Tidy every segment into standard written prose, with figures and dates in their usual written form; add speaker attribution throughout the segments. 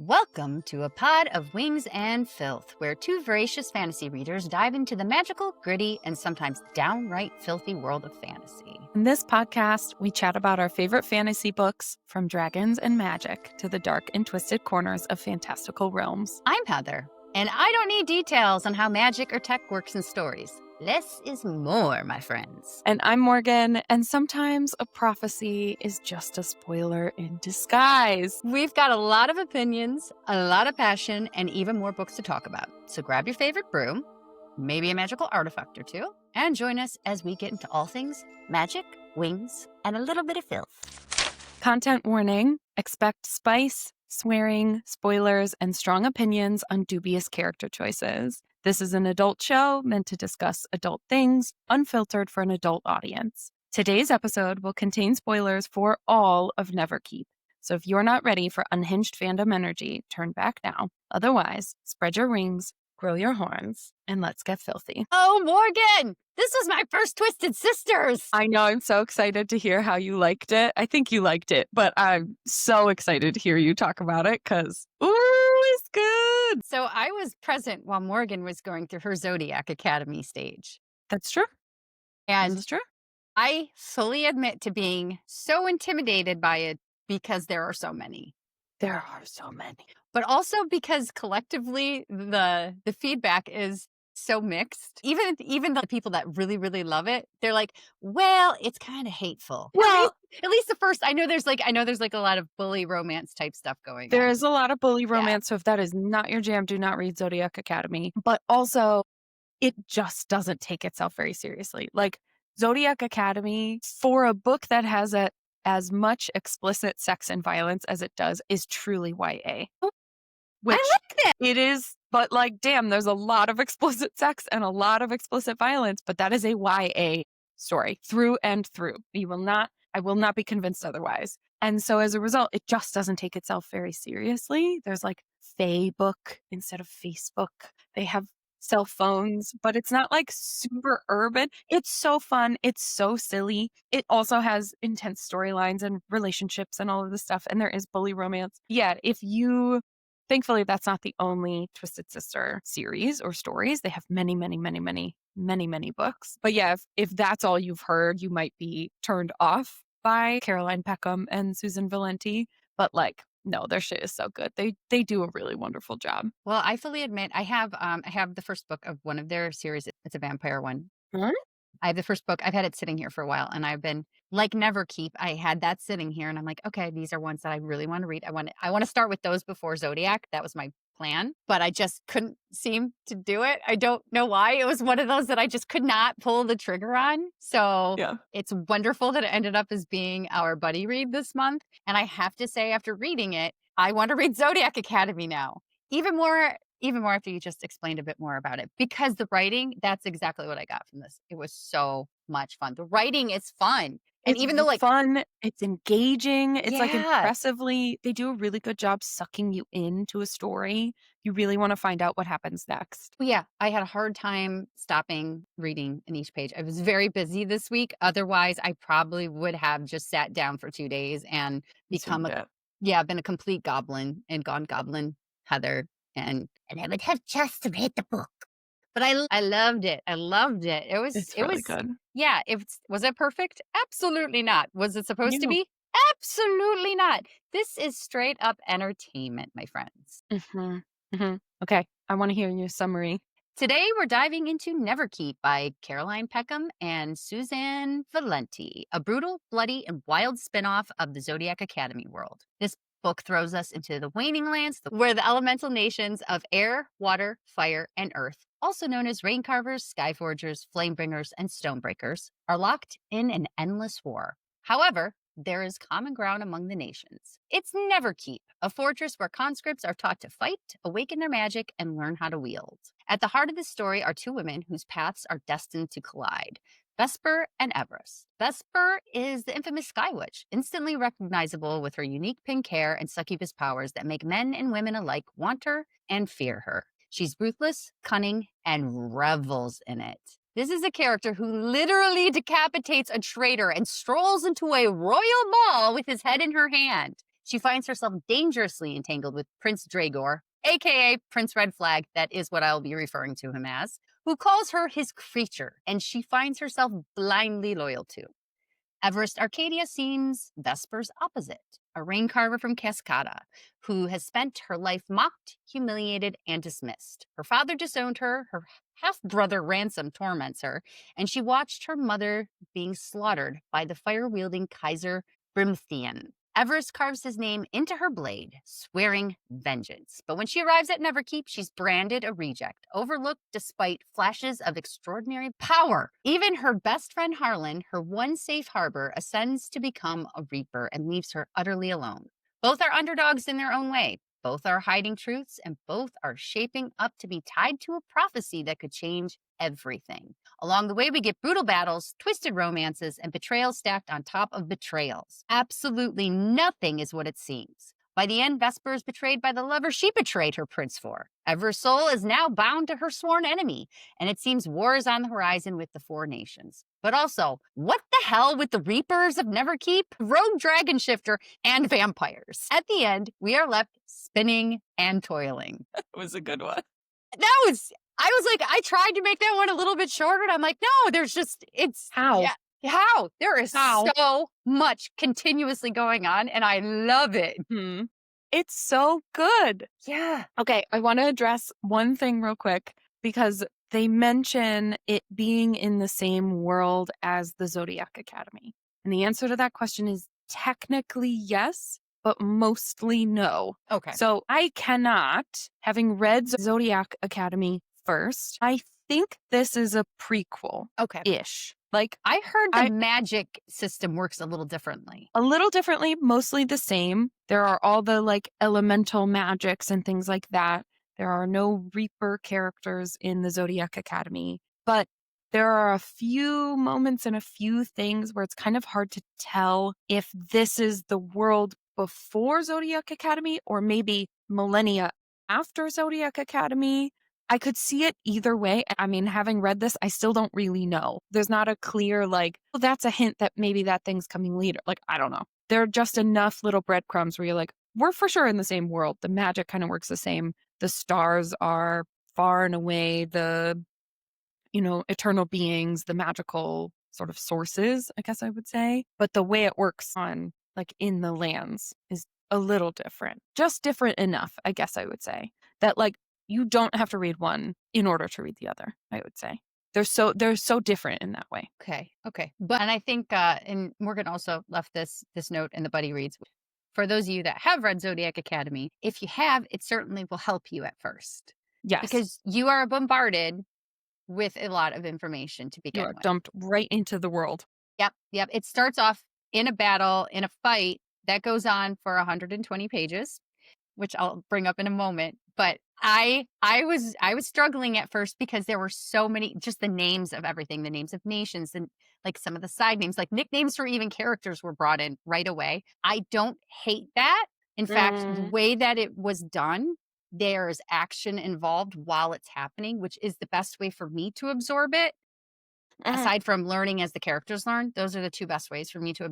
Speaker 1: Welcome to a pod of wings and filth, where two voracious fantasy readers dive into the magical, gritty, and sometimes downright filthy world of fantasy.
Speaker 2: In this podcast, we chat about our favorite fantasy books, from dragons and magic to the dark and twisted corners of fantastical realms.
Speaker 1: I'm Heather, and I don't need details on how magic or tech works in stories. Less is more, my friends.
Speaker 2: And I'm Morgan, and sometimes a prophecy is just a spoiler in disguise.
Speaker 1: We've got a lot of opinions, a lot of passion, and even more books to talk about. So grab your favorite brew, maybe a magical artifact or two, and join us as we get into all things magic, wings, and a little bit of filth.
Speaker 2: Content warning: expect spice, swearing, spoilers, and strong opinions on dubious character choices. This is an adult show meant to discuss adult things, unfiltered for an adult audience. Today's episode will contain spoilers for all of Neverkeep. So if you're not ready for unhinged fandom energy, turn back now. Otherwise, spread your wings, grow your horns, and let's get filthy.
Speaker 1: Oh, Morgan! This was my first Twisted Sisters!
Speaker 2: I know, I'm so excited to hear how you liked it. I think you liked it, but I'm so excited to hear you talk about it because, ooh, it's good.
Speaker 1: So I was present while Morgan was going through her Zodiac Academy stage.
Speaker 2: That's true.
Speaker 1: And
Speaker 2: This is true.
Speaker 1: I fully admit to being so intimidated by it because there are so many.
Speaker 2: There are so many.
Speaker 1: But also because collectively the feedback is so mixed. Even the people that really, really love it, they're like, well, it's kind of hateful.
Speaker 2: Well,
Speaker 1: at least the first, I know there's like a lot of bully romance type stuff going on.
Speaker 2: there is a lot of bully romance, so if that is not your jam, do not read Zodiac Academy. But also, it just doesn't take itself very seriously. Like, Zodiac Academy, for a book that has as much explicit sex and violence as it does, is truly YA. Which
Speaker 1: I like that.
Speaker 2: it is, but like, damn, there's a lot of explicit sex and a lot of explicit violence, but that is a YA story through and through. I will not be convinced otherwise. And so as a result, it just doesn't take itself very seriously. There's like Facebook instead of Facebook. They have cell phones, but it's not like super urban. It's so fun. It's so silly. It also has intense storylines and relationships and all of this stuff. And there is bully romance. Yeah, thankfully, that's not the only Twisted Sister series or stories. They have many, many, many, many, many, many books. But yeah, if that's all you've heard, you might be turned off by Caroline Peckham and Susan Valenti. But like, no, their shit is so good. They do a really wonderful job.
Speaker 1: Well, I fully admit I have the first book of one of their series. It's a vampire one.
Speaker 2: Huh?
Speaker 1: I have the first book. I've had it sitting here for a while, and I've been like Neverkeep. I had that sitting here, and I'm like, okay, these are ones that I really want to read. I want to start with those before Zodiac. That was my plan, but I just couldn't seem to do it. I don't know why. It was one of those that I just could not pull the trigger on. So
Speaker 2: Yeah.
Speaker 1: It's wonderful that it ended up as being our buddy read this month. And I have to say, after reading it, I want to read Zodiac Academy now. Even more after you just explained a bit more about it, because the writing, that's exactly what I got from this. It was so much fun. The writing is fun. And
Speaker 2: It's
Speaker 1: even though like
Speaker 2: fun, it's engaging. It's like
Speaker 1: Yeah.
Speaker 2: impressively, they do a really good job sucking you into a story. You really want to find out what happens next.
Speaker 1: Yeah, I had a hard time stopping reading in each page. I was very busy this week. Otherwise, I probably would have just sat down for 2 days and become been a complete goblin and gone goblin Heather. And I would have just read the book. But I loved it. I loved it.
Speaker 2: It's really good.
Speaker 1: Yeah. Was it perfect? Absolutely not. Was it supposed to
Speaker 2: No.
Speaker 1: be? Absolutely not. This is straight up entertainment, my friends.
Speaker 2: Okay, I want to hear your summary.
Speaker 1: Today, we're diving into Neverkeep by Caroline Peckham and Suzanne Valenti, a brutal, bloody, and wild spin-off of the Zodiac Academy world. This book throws us into the waning lands where the elemental nations of air, water, fire, and earth, also known as raincarvers, skyforgers, flamebringers, and stonebreakers, are locked in an endless war. However, there is common ground among the nations. It's Neverkeep, a fortress where conscripts are taught to fight, awaken their magic, and learn how to wield. At the heart of this story are two women whose paths are destined to collide: Vesper and Everest. Vesper is the infamous Sky Witch, instantly recognizable with her unique pink hair and succubus powers that make men and women alike want her and fear her. She's ruthless, cunning, and revels in it. This is a character who literally decapitates a traitor and strolls into a royal ball with his head in her hand. She finds herself dangerously entangled with Prince Dragor, aka Prince Red Flag, that is what I'll be referring to him as, who calls her his creature, and she finds herself blindly loyal to. Everest Arcadia seems Vesper's opposite, a rain carver from Cascada, who has spent her life mocked, humiliated, and dismissed. Her father disowned her, her half brother Ransom torments her, and she watched her mother being slaughtered by the fire wielding Kaiser Brimthian. Everest carves his name into her blade, swearing vengeance. But when she arrives at Neverkeep, she's branded a reject, overlooked despite flashes of extraordinary power. Even her best friend Harlan, her one safe harbor, ascends to become a Reaper and leaves her utterly alone. Both are underdogs in their own way. Both are hiding truths, and both are shaping up to be tied to a prophecy that could change everything. Along the way, we get brutal battles, twisted romances, and betrayals stacked on top of betrayals. Absolutely nothing is what it seems. By the end, Vesper is betrayed by the lover she betrayed her prince for. Ever's soul is now bound to her sworn enemy, and it seems war is on the horizon with the four nations. But also, what the hell with the Reapers of Neverkeep, Rogue Dragon Shifter, and vampires? At the end, we are left spinning and toiling.
Speaker 2: That was a good one.
Speaker 1: I was like, I tried to make that one a little bit shorter. And I'm like, no, there's just, it's
Speaker 2: How?
Speaker 1: Yeah, how? There is
Speaker 2: How?
Speaker 1: so much continuously going on, and I love it.
Speaker 2: Hmm. It's so good.
Speaker 1: Yeah.
Speaker 2: Okay, I want to address one thing real quick because they mention it being in the same world as the Zodiac Academy. And the answer to that question is technically yes, but mostly no.
Speaker 1: Okay.
Speaker 2: So I cannot, having read Zodiac Academy first, I think this is a prequel
Speaker 1: Okay.
Speaker 2: ish. Like,
Speaker 1: I heard the magic system works a little differently.
Speaker 2: a little differently, mostly the same. There are all the like elemental magics and things like that. There are no Reaper characters in the Zodiac Academy, but there are a few moments and a few things where it's kind of hard to tell if this is the world before Zodiac Academy or maybe millennia after Zodiac Academy. I could see it either way. I mean, having read this, I still don't really know. There's not a clear, like, well, that's a hint that maybe that thing's coming later. Like, I don't know. There are just enough little breadcrumbs where you're like, we're for sure in the same world. The magic kind of works the same. The stars are far and away the, eternal beings, the magical sort of sources, I guess I would say. But the way it works on, like, in the lands is a little different. Just different enough, I guess I would say. That, like, you don't have to read one in order to read the other, I would say. They're so different in that way.
Speaker 1: Okay. And I think, and Morgan also left this note in the buddy reads. For those of you that have read Zodiac Academy, if you have, it certainly will help you at first.
Speaker 2: Yes.
Speaker 1: Because you are bombarded with a lot of information to begin
Speaker 2: You are
Speaker 1: with.
Speaker 2: dumped right into the world.
Speaker 1: Yep. It starts off in a battle, in a fight that goes on for 120 pages, which I'll bring up in a moment. But I was struggling at first because there were so many, just the names of everything, the names of nations, and like some of the side names, like nicknames for even characters were brought in right away. I don't hate that. In fact, the way that it was done, there's action involved while it's happening, which is the best way for me to absorb it. Aside from learning as the characters learn, those are the two best ways for me to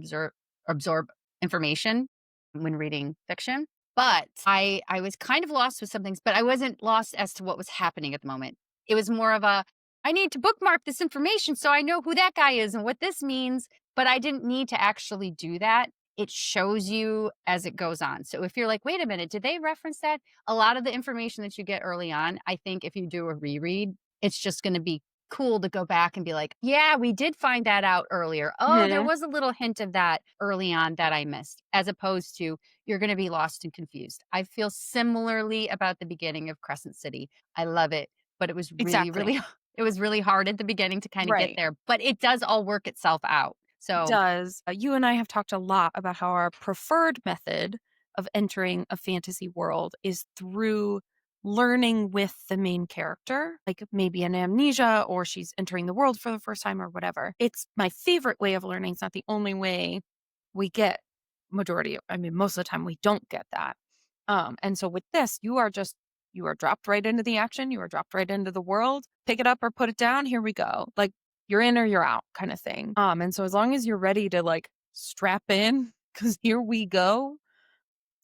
Speaker 1: absorb information when reading fiction. But I was kind of lost with some things, but I wasn't lost as to what was happening at the moment. It was more of a, I need to bookmark this information so I know who that guy is and what this means. But I didn't need to actually do that. It shows you as it goes on. So if you're like, wait a minute, did they reference that? A lot of the information that you get early on, I think if you do a reread, it's just going to be cool to go back and be like, yeah, we did find that out earlier. Oh, there was a little hint of that early on that I missed, as opposed to you're going to be lost and confused. I feel similarly about the beginning of Crescent City. I love it, but it was it was really hard at the beginning to kind of get there, but it does all work itself out. So
Speaker 2: it does. You and I have talked a lot about how our preferred method of entering a fantasy world is through learning with the main character, like maybe an amnesia or she's entering the world for the first time or whatever. It's my favorite way of learning. It's not the only way we get most of the time we don't get that. And so with this, you are dropped right into the action. You are dropped right into the world. Pick it up or put it down. Here we go. Like you're in or you're out kind of thing. And so as long as you're ready to like strap in, because here we go,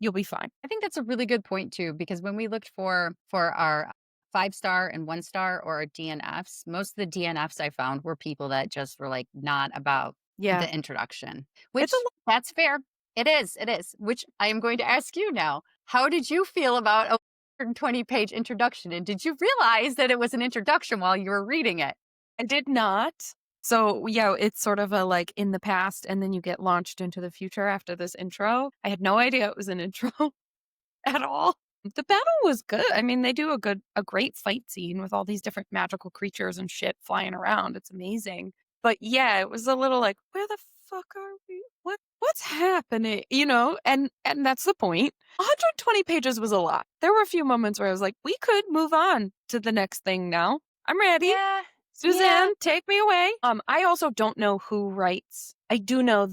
Speaker 2: You'll be fine.
Speaker 1: I think that's a really good point too, because when we looked for our 5-star and 1-star or our DNFs, most of the DNFs I found were people that just were like not about
Speaker 2: Yeah.
Speaker 1: the introduction,
Speaker 2: It's a
Speaker 1: which that's fair. It is, which I am going to ask you now. How did you feel about a 120-page introduction? And did you realize that it was an introduction while you were reading it?
Speaker 2: I did not. So, yeah, it's sort of a like in the past, and then you get launched into the future after this intro. I had no idea it was an intro at all. The battle was good. I mean, they do a great fight scene with all these different magical creatures and shit flying around. It's amazing. But yeah, it was a little like, where the fuck are we? What's happening? And that's the point. 120 pages was a lot. There were a few moments where I was like, we could move on to the next thing now. I'm ready.
Speaker 1: Yeah. Yeah.
Speaker 2: Suzanne, take me away. I also don't know who writes. I do know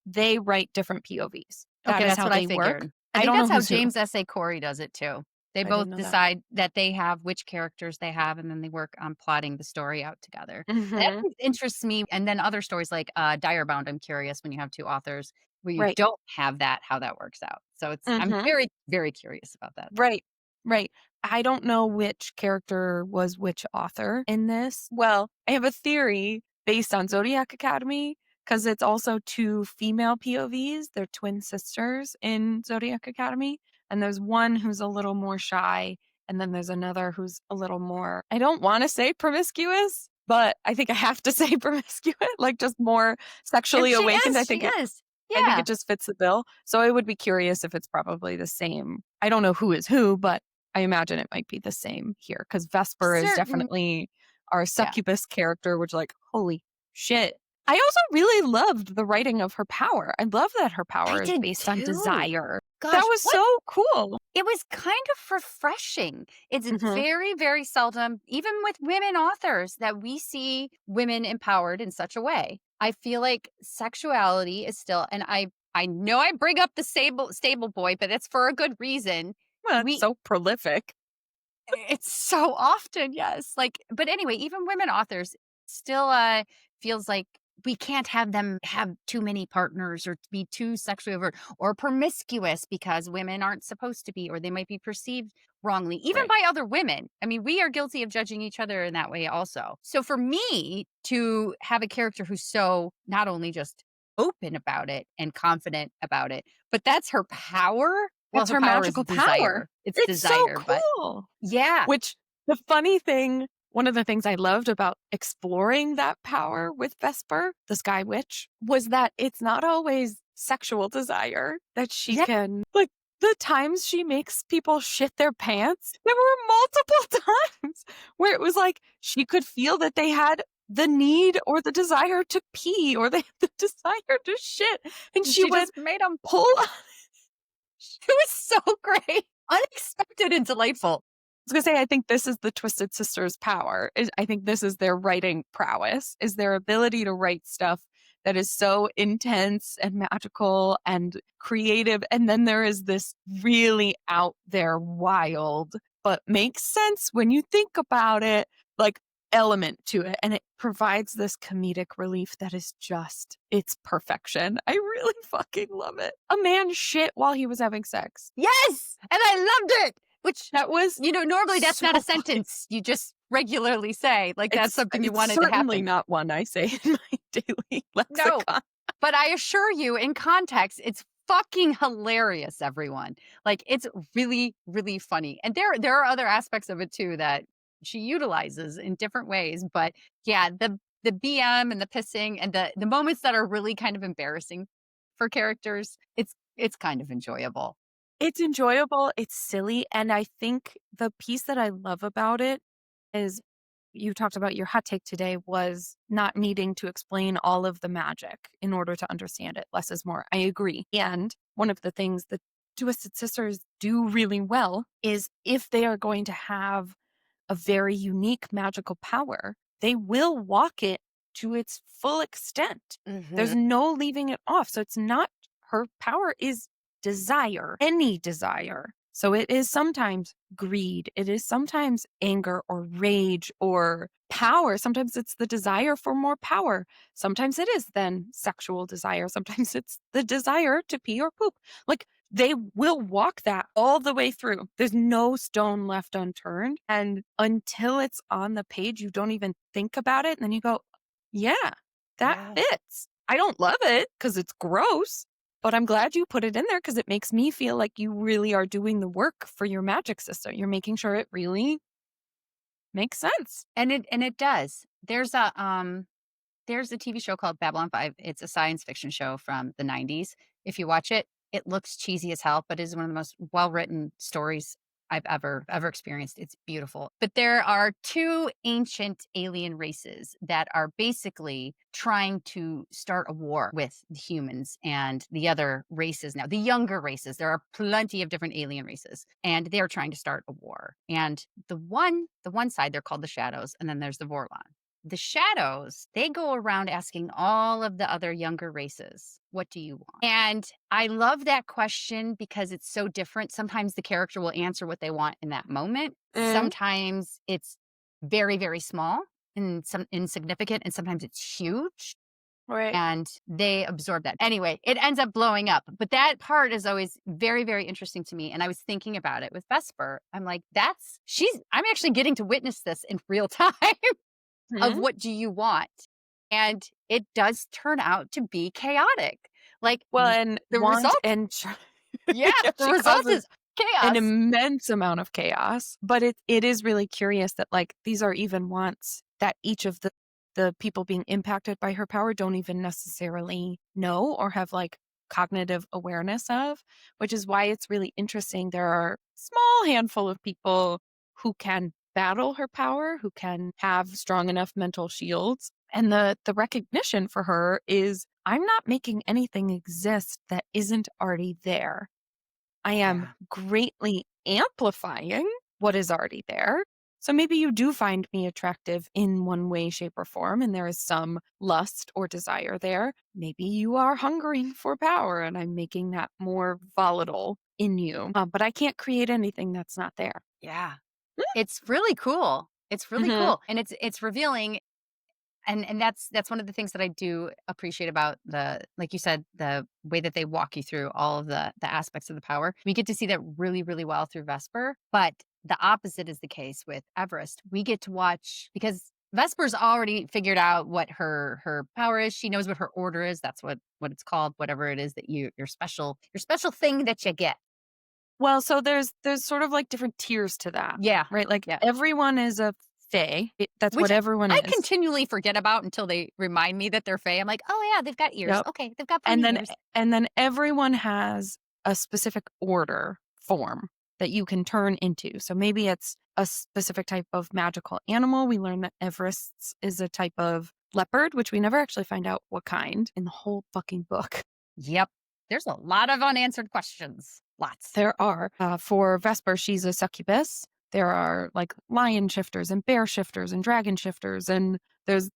Speaker 2: they write different POVs. That
Speaker 1: Okay,
Speaker 2: is
Speaker 1: that's
Speaker 2: how
Speaker 1: what I
Speaker 2: they work.
Speaker 1: figured. I
Speaker 2: I
Speaker 1: think
Speaker 2: don't know
Speaker 1: that's how
Speaker 2: who's who.
Speaker 1: James S.A. Corey does it too. They
Speaker 2: I didn't
Speaker 1: both
Speaker 2: know that.
Speaker 1: decide that they have which characters they have, and then they work on plotting the story out together. That
Speaker 2: Mhm.
Speaker 1: always interests me. And then other stories like Direbound, I'm curious when you have two authors where you
Speaker 2: Right.
Speaker 1: don't have that, how that works out. So I'm
Speaker 2: Mhm.
Speaker 1: very, very curious about that.
Speaker 2: Right. Right. I don't know which character was which author in this. Well, I have a theory based on Zodiac Academy because it's also two female POVs. They're twin sisters in Zodiac Academy. And there's one who's a little more shy. And then there's another who's a little more, I don't want to say promiscuous, but I think I have to say promiscuous, like just more
Speaker 1: If
Speaker 2: sexually
Speaker 1: she
Speaker 2: awakened.
Speaker 1: is, she is.
Speaker 2: I think
Speaker 1: Yeah.
Speaker 2: it just fits the bill. So I would be curious if it's probably the same. I don't know who is who, but I imagine it might be the same here because Vesper is
Speaker 1: Certain.
Speaker 2: definitely our
Speaker 1: Yeah.
Speaker 2: succubus character, which like, holy shit. I also really loved the writing of her power. I love that her
Speaker 1: I
Speaker 2: power is
Speaker 1: did
Speaker 2: based on
Speaker 1: too.
Speaker 2: desire. That
Speaker 1: Gosh,
Speaker 2: was
Speaker 1: what
Speaker 2: so cool.
Speaker 1: it was kind of refreshing. It's
Speaker 2: Hmm.
Speaker 1: very, very seldom, even with women authors, that we see women empowered in such a way. I feel like sexuality is still, and I know I bring up the stable boy, but it's for a good reason.
Speaker 2: Well, it's
Speaker 1: We
Speaker 2: so prolific.
Speaker 1: it's so often, yes. Like, but anyway, even women authors still feels like we can't have them have too many partners or be too sexually overt or promiscuous because women aren't supposed to be, or they might be perceived wrongly, even
Speaker 2: Right.
Speaker 1: by other women. I mean, we are guilty of judging each other in that way also. So for me to have a character who's so not only just open about it and confident about it, but that's her power. Well,
Speaker 2: That's
Speaker 1: her
Speaker 2: her
Speaker 1: power is
Speaker 2: magical power.
Speaker 1: desire. It's
Speaker 2: It's so
Speaker 1: desire, but
Speaker 2: cool.
Speaker 1: yeah.
Speaker 2: Which the funny thing, one of the things I loved about exploring that power with Vesper, the Sky Witch, was that it's not always sexual desire that she
Speaker 1: Yeah.
Speaker 2: can, like, the times she makes people shit their pants, there were multiple times where it was like she could feel that they had the need or the desire to pee or they had the desire to shit. And she
Speaker 1: She
Speaker 2: would
Speaker 1: just made them.
Speaker 2: pull
Speaker 1: It was so great. Unexpected and delightful.
Speaker 2: was gonna say, I think this is the Twisted Sisters' power. I think this is their writing prowess, is their ability to write stuff that is so intense and magical and creative. And then there is this really out there wild, but makes sense when you think about it, like element to it. And it provides this comedic relief that is just, it's perfection. I really fucking love it. A man shit while he was having sex.
Speaker 1: Yes, and I loved it, which,
Speaker 2: That was
Speaker 1: normally that's
Speaker 2: so
Speaker 1: not a
Speaker 2: funny.
Speaker 1: sentence you just regularly say, like, that's something you
Speaker 2: It's
Speaker 1: wanted to
Speaker 2: certainly
Speaker 1: happen.
Speaker 2: not one I say in my daily
Speaker 1: No,
Speaker 2: lexicon.
Speaker 1: but I assure you, in context, it's fucking hilarious, everyone. Like, it's really, really funny, and there are other aspects of it too that she utilizes in different ways, but yeah, the BM and the pissing and the moments that are really kind of embarrassing for characters, it's kind of enjoyable.
Speaker 2: It's enjoyable, it's silly, and I think the piece that I love about it is you talked about your hot take today was not needing to explain all of the magic in order to understand it. Less is more. I agree. And one of the things that Twisted Sisters do really well is if they are going to have a very unique magical power, they will walk it to its full extent. There's
Speaker 1: Mhm.
Speaker 2: no leaving it off. So it's not her power is desire, any desire. So it is sometimes greed, it is sometimes anger or rage or power. Sometimes it's the desire for more power. Sometimes it is then sexual desire. Sometimes it's the desire to pee or poop. Like They will walk that all the way through. There's no stone left unturned. And until it's on the page, you don't even think about it. And then you go, yeah, that
Speaker 1: Yeah.
Speaker 2: fits. I don't love it because it's gross, but I'm glad you put it in there because it makes me feel like you really are doing the work for your magic system. You're making sure it really makes sense.
Speaker 1: And it does. There's a TV show called Babylon 5. It's a science fiction show from the 90s. If you watch it, it looks cheesy as hell, but it is one of the most well-written stories I've ever experienced. It's beautiful. But there are two ancient alien races that are basically trying to start a war with the humans and the other races now, the younger races. There are plenty of different alien races, and they're trying to start a war. And the one side, they're called the Shadows, and then there's the Vorlon. The shadows, they go around asking all of the other younger races, "What do you want?" And I love that question because it's so different. Sometimes the character will answer what they want in that moment.
Speaker 2: Mm,
Speaker 1: Sometimes it's very, very small and some insignificant, and sometimes it's huge
Speaker 2: right.
Speaker 1: and they absorb that. Anyway, it ends up blowing up. But that part is always very, very interesting to me. And I was thinking about it with Vesper. I'm like, I'm actually getting to witness this in real time of
Speaker 2: Mhm.
Speaker 1: what do you want? And it does turn out to be chaotic. Like,
Speaker 2: Well, and
Speaker 1: the
Speaker 2: want
Speaker 1: result
Speaker 2: and
Speaker 1: yeah,
Speaker 2: yeah,
Speaker 1: the
Speaker 2: she
Speaker 1: result
Speaker 2: causes
Speaker 1: is
Speaker 2: an
Speaker 1: chaos.
Speaker 2: immense amount of chaos, but it is really curious that, like, these are even wants that each of the people being impacted by her power don't even necessarily know or have, like, cognitive awareness of, which is why it's really interesting. There are small handful of people who can battle her power, who can have strong enough mental shields, and the recognition for her is, "I'm not making anything exist that isn't already there. I am
Speaker 1: Yeah.
Speaker 2: greatly amplifying what is already there. So maybe you do find me attractive in one way, shape, or form, and there is some lust or desire there. Maybe you are hungering for power, and I'm making that more volatile in you. But I can't create anything that's not there."
Speaker 1: Yeah. It's really cool. It's really
Speaker 2: Hmm.
Speaker 1: cool. And it's revealing. And that's one of the things that I do appreciate about the like you said, the way that they walk you through all of the aspects of the power. We get to see that really, really well through Vesper, but the opposite is the case with Everest. We get to watch because Vesper's already figured out what her power is. She knows what her order is. That's what it's called, whatever it is that your special thing that you get.
Speaker 2: Well, so there's sort of like different tiers to that,
Speaker 1: Yeah.
Speaker 2: right? Like
Speaker 1: Yeah.
Speaker 2: everyone is a fae. That's
Speaker 1: Which
Speaker 2: what everyone
Speaker 1: I
Speaker 2: is.
Speaker 1: continually forget about until they remind me that they're Fae. I'm like, "Oh, yeah, they've got ears.
Speaker 2: Yep.
Speaker 1: Okay, they've got
Speaker 2: And
Speaker 1: pointy
Speaker 2: then
Speaker 1: ears."
Speaker 2: everyone has a specific order form that you can turn into. So maybe it's a specific type of magical animal. We learn that Everest's is a type of leopard, which we never actually find out what kind in the whole fucking book.
Speaker 1: Yep. There's a lot of unanswered questions. Lots.
Speaker 2: There are. For Vesper, she's a succubus. There are like lion shifters and bear shifters and dragon shifters. And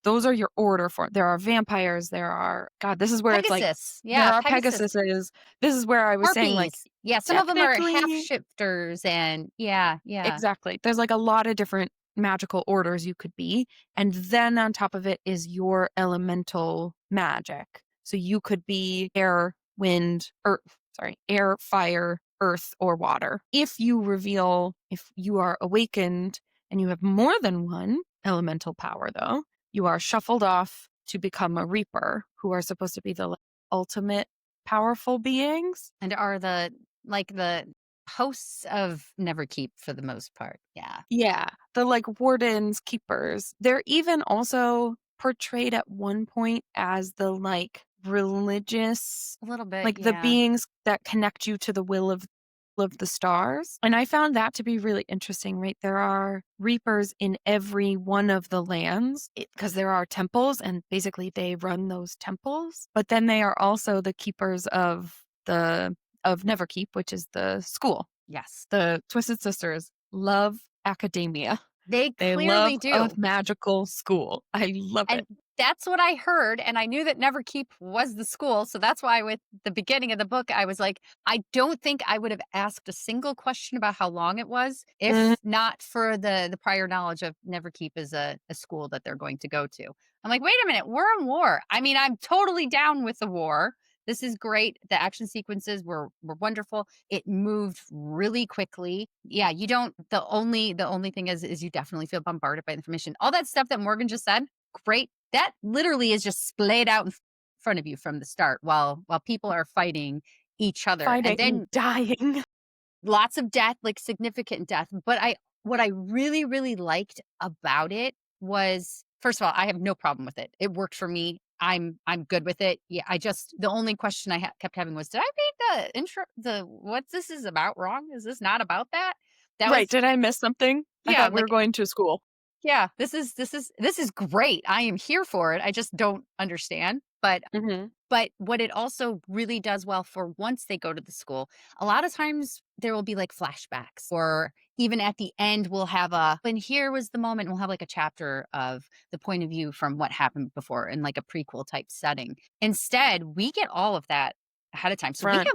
Speaker 2: those are your order for. There are vampires. There are, God, this is where it's like,
Speaker 1: Pegasus.
Speaker 2: there
Speaker 1: Yeah,
Speaker 2: are
Speaker 1: Pegasus.
Speaker 2: Pegasuses. This is where I was saying, like,
Speaker 1: Harpies. Yeah, some of them are half
Speaker 2: technically,
Speaker 1: shifters and yeah, yeah.
Speaker 2: exactly. There's like a lot of different magical orders you could be. And then on top of it is your elemental magic. So you could be air, wind, earth, sorry, air, fire, earth, or water. If you are awakened and you have more than one elemental power, though, you are shuffled off to become a reaper, who are supposed to be the ultimate powerful beings.
Speaker 1: And are the hosts of Neverkeep for the most part. Yeah.
Speaker 2: Yeah, the, like, wardens, keepers. They're even also portrayed at one point as the, like, religious,
Speaker 1: A little bit,
Speaker 2: like, the
Speaker 1: yeah.
Speaker 2: beings that connect you to the will of the stars, and I found that to be really interesting, right? There are reapers in every one of the lands because there are temples, and basically they run those temples, but then they are also the keepers of Neverkeep, which is the school.
Speaker 1: Yes.
Speaker 2: The Twisted Sisters love academia.
Speaker 1: They
Speaker 2: They
Speaker 1: clearly
Speaker 2: love a
Speaker 1: do.
Speaker 2: magical school. I love
Speaker 1: And
Speaker 2: it.
Speaker 1: that's what I heard, and I knew that Neverkeep was the school, so that's why with the beginning of the book, I was like, I don't think I would have asked a single question about how long it was
Speaker 2: Mm,
Speaker 1: if not for the prior knowledge of Neverkeep is a school that they're going to go to. I'm like, "Wait a minute, we're in war." I mean, I'm totally down with the war, This is great. The action sequences were wonderful. It moved really quickly. Yeah, you don't the only thing is you definitely feel bombarded by information. All that stuff that Morgan just said, great. That literally is just splayed out in front of you from the start while people are fighting each other. And
Speaker 2: Fighting and
Speaker 1: then
Speaker 2: dying.
Speaker 1: lots of death, like significant death. But I what I really, really liked about it was, first of all, I have no problem with it. It worked for me. I'm good with it. Yeah, I just the only question I kept having was, did I read the intro, the what this is about wrong? Is this not about that? That
Speaker 2: Right.
Speaker 1: was
Speaker 2: Did I miss something? I
Speaker 1: yeah,
Speaker 2: thought we were
Speaker 1: like
Speaker 2: going to school.
Speaker 1: yeah, this is great. I am here for it. I just don't understand.
Speaker 2: Mhm.
Speaker 1: But what it also really does well for once they go to the school, a lot of times there will be like flashbacks, or even at the end we'll have and here was the moment, we'll have like a chapter of the point of view from what happened before in like a prequel type setting. Instead, we get all of that ahead of time. So we
Speaker 2: Front.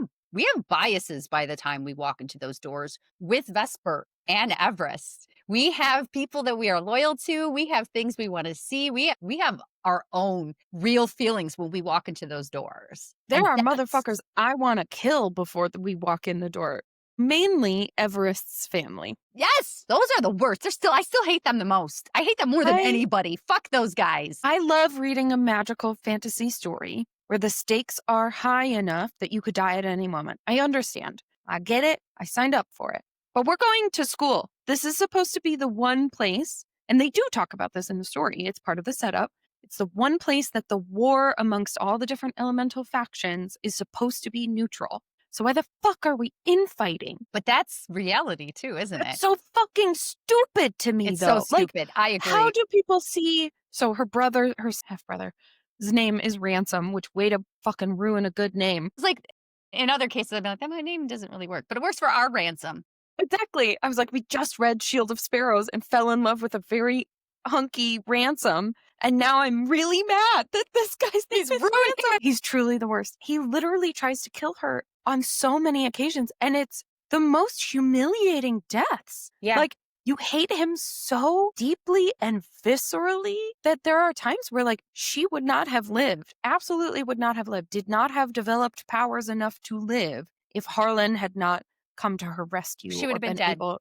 Speaker 1: have biases by the time we walk into those doors with Vesper and Everest. We have people that we are loyal to. We have things we want to see. We have our own real feelings when we walk into those doors.
Speaker 2: There
Speaker 1: And
Speaker 2: are
Speaker 1: that's
Speaker 2: motherfuckers I wanna kill before we walk in the door. Mainly Everest's family.
Speaker 1: yes, those are the worst. I still hate them the most. I hate them more than
Speaker 2: I
Speaker 1: anybody. Fuck those guys.
Speaker 2: I love reading a magical fantasy story where the stakes are high enough that you could die at any moment. I understand. I get it. I signed up for it. But we're going to school. This is supposed to be the one place, and they do talk about this in the story. It's part of the setup. It's the one place that the war amongst all the different elemental factions is supposed to be neutral. So why the fuck are we infighting?
Speaker 1: But that's reality too, isn't
Speaker 2: That's
Speaker 1: it?
Speaker 2: so fucking stupid to me,
Speaker 1: It's so
Speaker 2: though. Like,
Speaker 1: stupid. I
Speaker 2: how
Speaker 1: agree.
Speaker 2: do people see? So her brother, her half brother, his name is Ransom, which way to fucking ruin a good name.
Speaker 1: It's like in other cases, I'd be like, that my name doesn't really work, but it works for our ransom.
Speaker 2: Exactly. I was like, we just read Shield of Sparrows and fell in love with a very hunky Ransom. And now I'm really mad that this guy's name
Speaker 1: He's
Speaker 2: is
Speaker 1: ruining
Speaker 2: Ransom. He's truly the worst. He literally tries to kill her on so many occasions. And it's the most humiliating deaths.
Speaker 1: Yeah.
Speaker 2: Like, you hate him so deeply and viscerally that there are times where, like, she would not have lived, absolutely would not have lived, did not have developed powers enough to live if Harlan had not come to her rescue
Speaker 1: She would
Speaker 2: or
Speaker 1: have been
Speaker 2: been
Speaker 1: dead.
Speaker 2: able.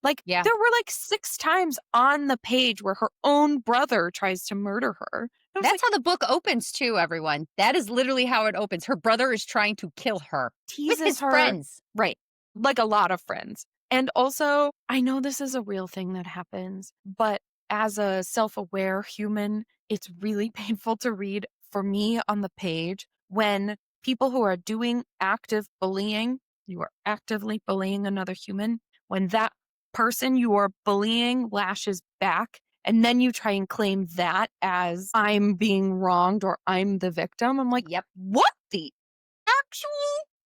Speaker 2: Like,
Speaker 1: Yeah.
Speaker 2: there were like 6 times on the page where her own brother tries to murder her. I was like,
Speaker 1: That's how the book opens too, everyone. That is literally how it opens. Her brother is trying to kill her with
Speaker 2: teases
Speaker 1: his
Speaker 2: her.
Speaker 1: friends.
Speaker 2: Right. Like a lot of friends. And also, I know this is a real thing that happens, but as a self aware human, it's really painful to read for me on the page when people who are doing active bullying, you are actively bullying another human, when that person you are bullying lashes back. And then you try and claim that as I'm being wronged or I'm the victim. I'm like,
Speaker 1: Yep.
Speaker 2: what the actual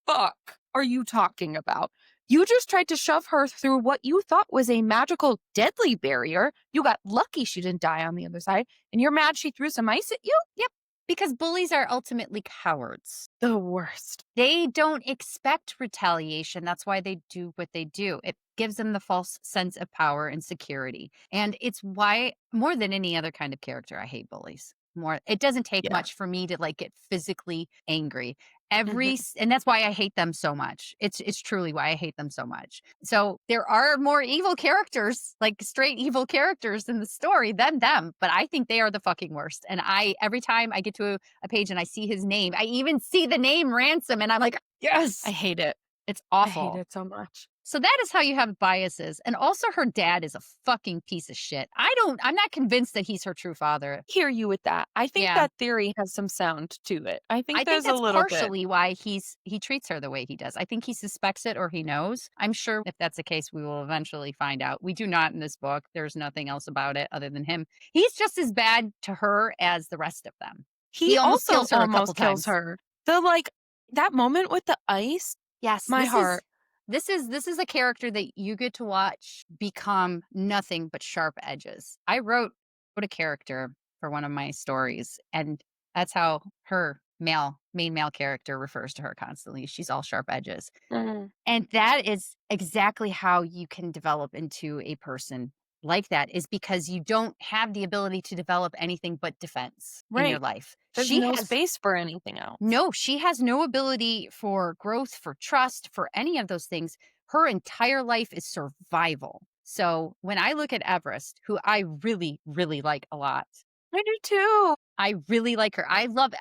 Speaker 2: fuck are you talking about? You just tried to shove her through what you thought was a magical, deadly barrier. You got lucky she didn't die on the other side, and you're mad she threw some ice at you?
Speaker 1: Yep. Because bullies are ultimately cowards.
Speaker 2: The worst.
Speaker 1: They don't expect retaliation. That's why they do what they do. It gives them the false sense of power and security. And it's why, more than any other kind of character, I hate bullies. More, it doesn't take
Speaker 2: Yeah.
Speaker 1: much for me to like get physically angry.
Speaker 2: Mhm.
Speaker 1: And that's why I hate them so much. It's truly why I hate them so much. So there are more evil characters, like straight evil characters in the story than them, but I think they are the fucking worst. And I every time I get to a page and I see his name, I even see the name Ransom and I'm like, yes,
Speaker 2: I hate it.
Speaker 1: it's
Speaker 2: I hate
Speaker 1: awful.
Speaker 2: it so much.
Speaker 1: So that is how you have biases. And also her dad is a fucking piece of shit. I'm not convinced that he's her true father.
Speaker 2: Hear you with that. I think
Speaker 1: Yeah.
Speaker 2: that theory has some sound to it. I think
Speaker 1: I think
Speaker 2: there's a
Speaker 1: that's
Speaker 2: little bit.
Speaker 1: partially why he treats her the way he does. I think he suspects it or he knows. I'm sure if that's the case, we will eventually find out. We do not in this book. There's nothing else about it other than him. He's just as bad to her as the rest of them.
Speaker 2: He
Speaker 1: He almost
Speaker 2: also
Speaker 1: kills her a couple
Speaker 2: almost kills
Speaker 1: times.
Speaker 2: her. The like that moment with the ice,
Speaker 1: Yes,
Speaker 2: my heart.
Speaker 1: this is a character that you get to watch become nothing but sharp edges. I wrote a character for one of my stories, and that's how her main male character refers to her constantly. She's all sharp edges.
Speaker 2: Mhm.
Speaker 1: And that is exactly how you can develop into a person like that is because you don't have the ability to develop anything but defense in your
Speaker 2: Right.
Speaker 1: life.
Speaker 2: There's
Speaker 1: She
Speaker 2: no
Speaker 1: has
Speaker 2: space for anything else.
Speaker 1: no, she has no ability for growth, for trust, for any of those things. Her entire life is survival. So when I look at Everest, who I really, really like a lot,
Speaker 2: I do too.
Speaker 1: I really like her. I love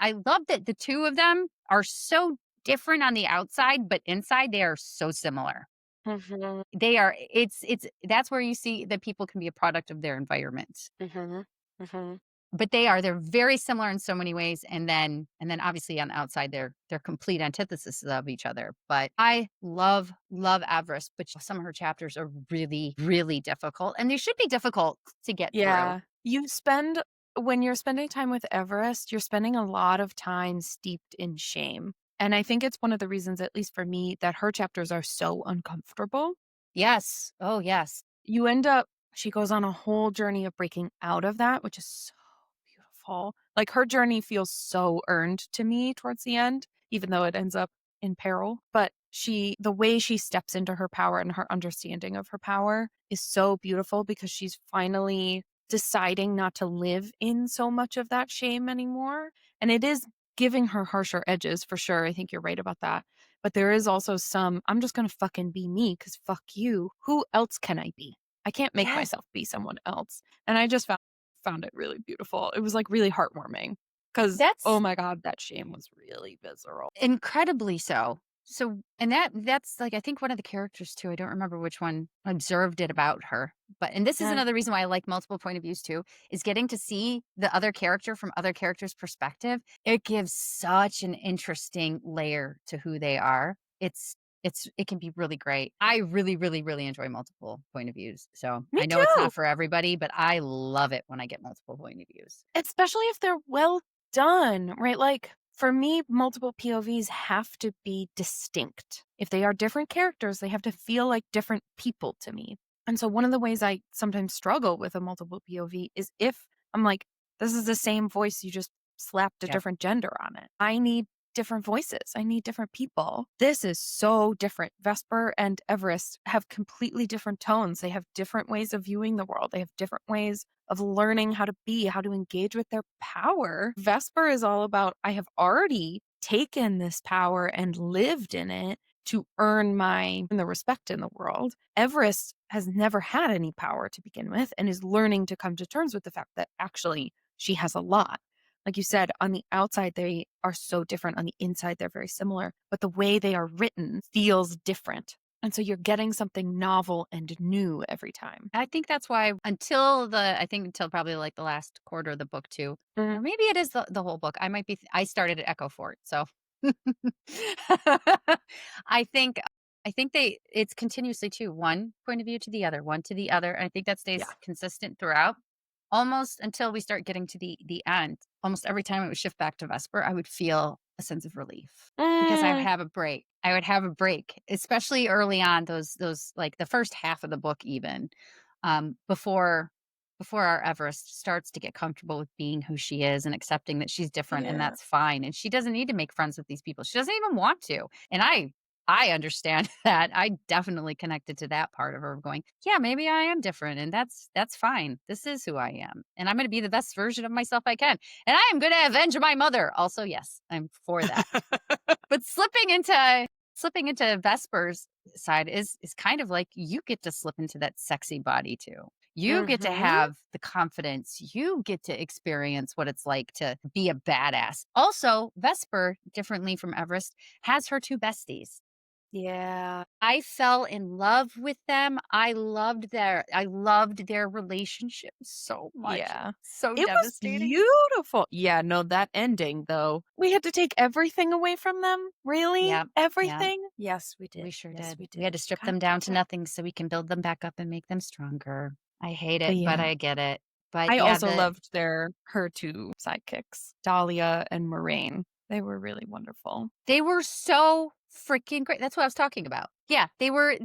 Speaker 1: that the two of them are so different on the outside, but inside they are so similar.
Speaker 2: Mhm.
Speaker 1: They are it's that's where you see that people can be a product of their environment.
Speaker 2: Mhm. Mhm.
Speaker 1: But they're very similar in so many ways, and then obviously on the outside they're complete antithesis of each other. But I love Everest, but some of her chapters are really, really difficult, and they should be difficult to get through.
Speaker 2: Yeah. When you're spending time with Everest, you're spending a lot of time steeped in shame. And I think it's one of the reasons, at least for me, that her chapters are so uncomfortable.
Speaker 1: Yes. Oh, yes.
Speaker 2: You end up She goes on a whole journey of breaking out of that, which is so beautiful. Like, her journey feels so earned to me towards the end, even though it ends up in peril. But the way she steps into her power and her understanding of her power is so beautiful because she's finally deciding not to live in so much of that shame anymore. And it is giving her harsher edges for sure. I think you're right about that. But there is also some, I'm just going to fucking be me because fuck you. Who else can I be? I can't make
Speaker 1: Yes.
Speaker 2: myself be someone else. And I just found it really beautiful. It was, like, really heartwarming because, oh
Speaker 1: That's
Speaker 2: my god, that shame was really visceral.
Speaker 1: incredibly so. So, and that's like I think one of the characters too. I don't remember which one observed it about her. But and this is
Speaker 2: Yeah.
Speaker 1: another reason why I like multiple point of views too, is getting to see the other character from other characters' perspective. It gives such an interesting layer to who they are. It can be really great. I really, really, really enjoy multiple point of views. So
Speaker 2: Me
Speaker 1: I know it's
Speaker 2: too.
Speaker 1: not for everybody, but I love it when I get multiple point of views.
Speaker 2: Especially if they're well done, right? Like, for me, multiple POVs have to be distinct. If they are different characters, they have to feel like different people to me. And so one of the ways I sometimes struggle with a multiple POV is if I'm like, this is the same voice, you just slapped a
Speaker 1: Yep.
Speaker 2: different gender on it. I need different voices. I need different people. This is so different. Vesper and Everest have completely different tones. They have different ways of viewing the world. They have different ways of learning how to be, how to engage with their power. Vesper is all about, I have already taken this power and lived in it to earn the respect in the world. Everest has never had any power to begin with and is learning to come to terms with the fact that actually she has a lot. Like you said, on the outside, they are so different. On the inside, they're very similar, but the way they are written feels different. And so you're getting something novel and new every time.
Speaker 1: I think that's why I think until probably like the last quarter of the book too,
Speaker 2: Mhm.
Speaker 1: or maybe it is the whole book. I started at Echo Fort, so I think I think it's continuously too one point of view to the other, one to the other. And I think that
Speaker 2: Yeah.
Speaker 1: stays consistent throughout, almost until we start getting to the end. Almost every time it would shift back to Vesper, I would feel a sense of relief because I would
Speaker 2: Mm,
Speaker 1: have a break. I would have a break, especially early on, those like the first half of the book even, before our Everest starts to get comfortable with being who she is and accepting that she's different and
Speaker 2: yeah.
Speaker 1: that's fine. And she doesn't need to make friends with these people. She doesn't even want to. And I understand that. I definitely connected to that part of her going, yeah, maybe I am different and that's fine. This is who I am. And I'm going to be the best version of myself I can. And I am going to avenge my mother. Also, yes, I'm for that. But slipping into Vesper's side is kind of like you get to slip into that sexy body too. You get to
Speaker 2: Mhm.
Speaker 1: have the confidence. You get to experience what it's like to be a badass. Also, Vesper, differently from Everest, has her two besties.
Speaker 2: Yeah.
Speaker 1: I fell in love with them. I loved their relationship so much.
Speaker 2: Yeah.
Speaker 1: So
Speaker 2: It was
Speaker 1: devastating.
Speaker 2: beautiful. Yeah, no, that ending, though. We had to take everything away from them? Really?
Speaker 1: Yeah. Yeah.
Speaker 2: Everything? Yes, we
Speaker 1: We
Speaker 2: did.
Speaker 1: sure
Speaker 2: Yes,
Speaker 1: did.
Speaker 2: we
Speaker 1: We had
Speaker 2: did.
Speaker 1: to strip
Speaker 2: God
Speaker 1: them down to
Speaker 2: damn it.
Speaker 1: nothing so we can build them back up and make them stronger. I hate it, but
Speaker 2: Yeah.
Speaker 1: I get it. But
Speaker 2: I
Speaker 1: yeah,
Speaker 2: also loved her 2 sidekicks, Dahlia and Moraine. They were really wonderful.
Speaker 1: they were so freaking great. That's what I was talking about. Yeah, they were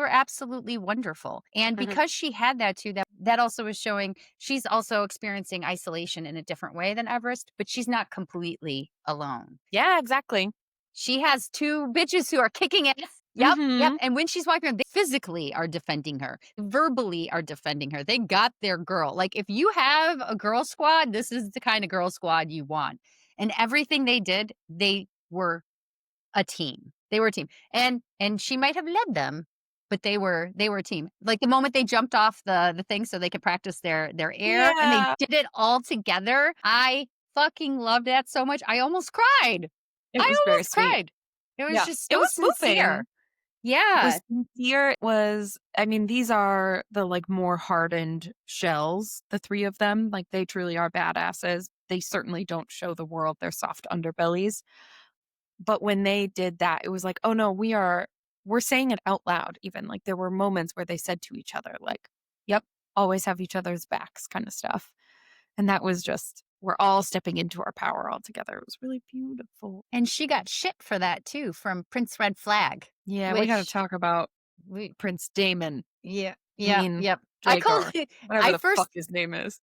Speaker 1: absolutely wonderful. And
Speaker 2: Mhm.
Speaker 1: because she had that too, that also was showing she's also experiencing isolation in a different way than Everest, but she's not completely alone.
Speaker 2: Yeah, exactly.
Speaker 1: She has two bitches who are kicking ass. Yep, yep,
Speaker 2: Mhm.
Speaker 1: and when she's walking around, they physically are defending her, verbally are defending her. They got their girl. Like, if you have a girl squad, this is the kind of girl squad you want. And everything they did, they were a team. They were a team. And she might have led them, but they were a team. Like, the moment they jumped off the thing so they could practice their air and they
Speaker 2: Yeah.
Speaker 1: did it all together, I fucking loved that so much. I almost cried.
Speaker 2: It
Speaker 1: I
Speaker 2: was very
Speaker 1: almost
Speaker 2: sweet.
Speaker 1: cried. It was
Speaker 2: Yeah.
Speaker 1: just
Speaker 2: It
Speaker 1: so
Speaker 2: was
Speaker 1: sincere.
Speaker 2: moving. The
Speaker 1: Yeah.
Speaker 2: sincere was I mean, these are the, like, more hardened shells, the 3 of them, like, they truly are badasses. They certainly don't show the world their soft underbellies, but when they did that, it was like, "Oh, no, we're saying it out loud," even, like, there were moments where they said to each other, like, "Yep, always have each other's backs," kinda stuff, and that was just we're all stepping into our power all together. It was really beautiful.
Speaker 1: And she got shit for that too from Prince Red Flag,
Speaker 2: Yeah, we gotta
Speaker 1: which
Speaker 2: talk about
Speaker 1: we
Speaker 2: Prince Damon.
Speaker 1: yeah,
Speaker 2: I
Speaker 1: yeah,
Speaker 2: mean,
Speaker 1: yep. I call
Speaker 2: Dragor,
Speaker 1: it
Speaker 2: whatever
Speaker 1: I
Speaker 2: the
Speaker 1: first
Speaker 2: fuck his name is.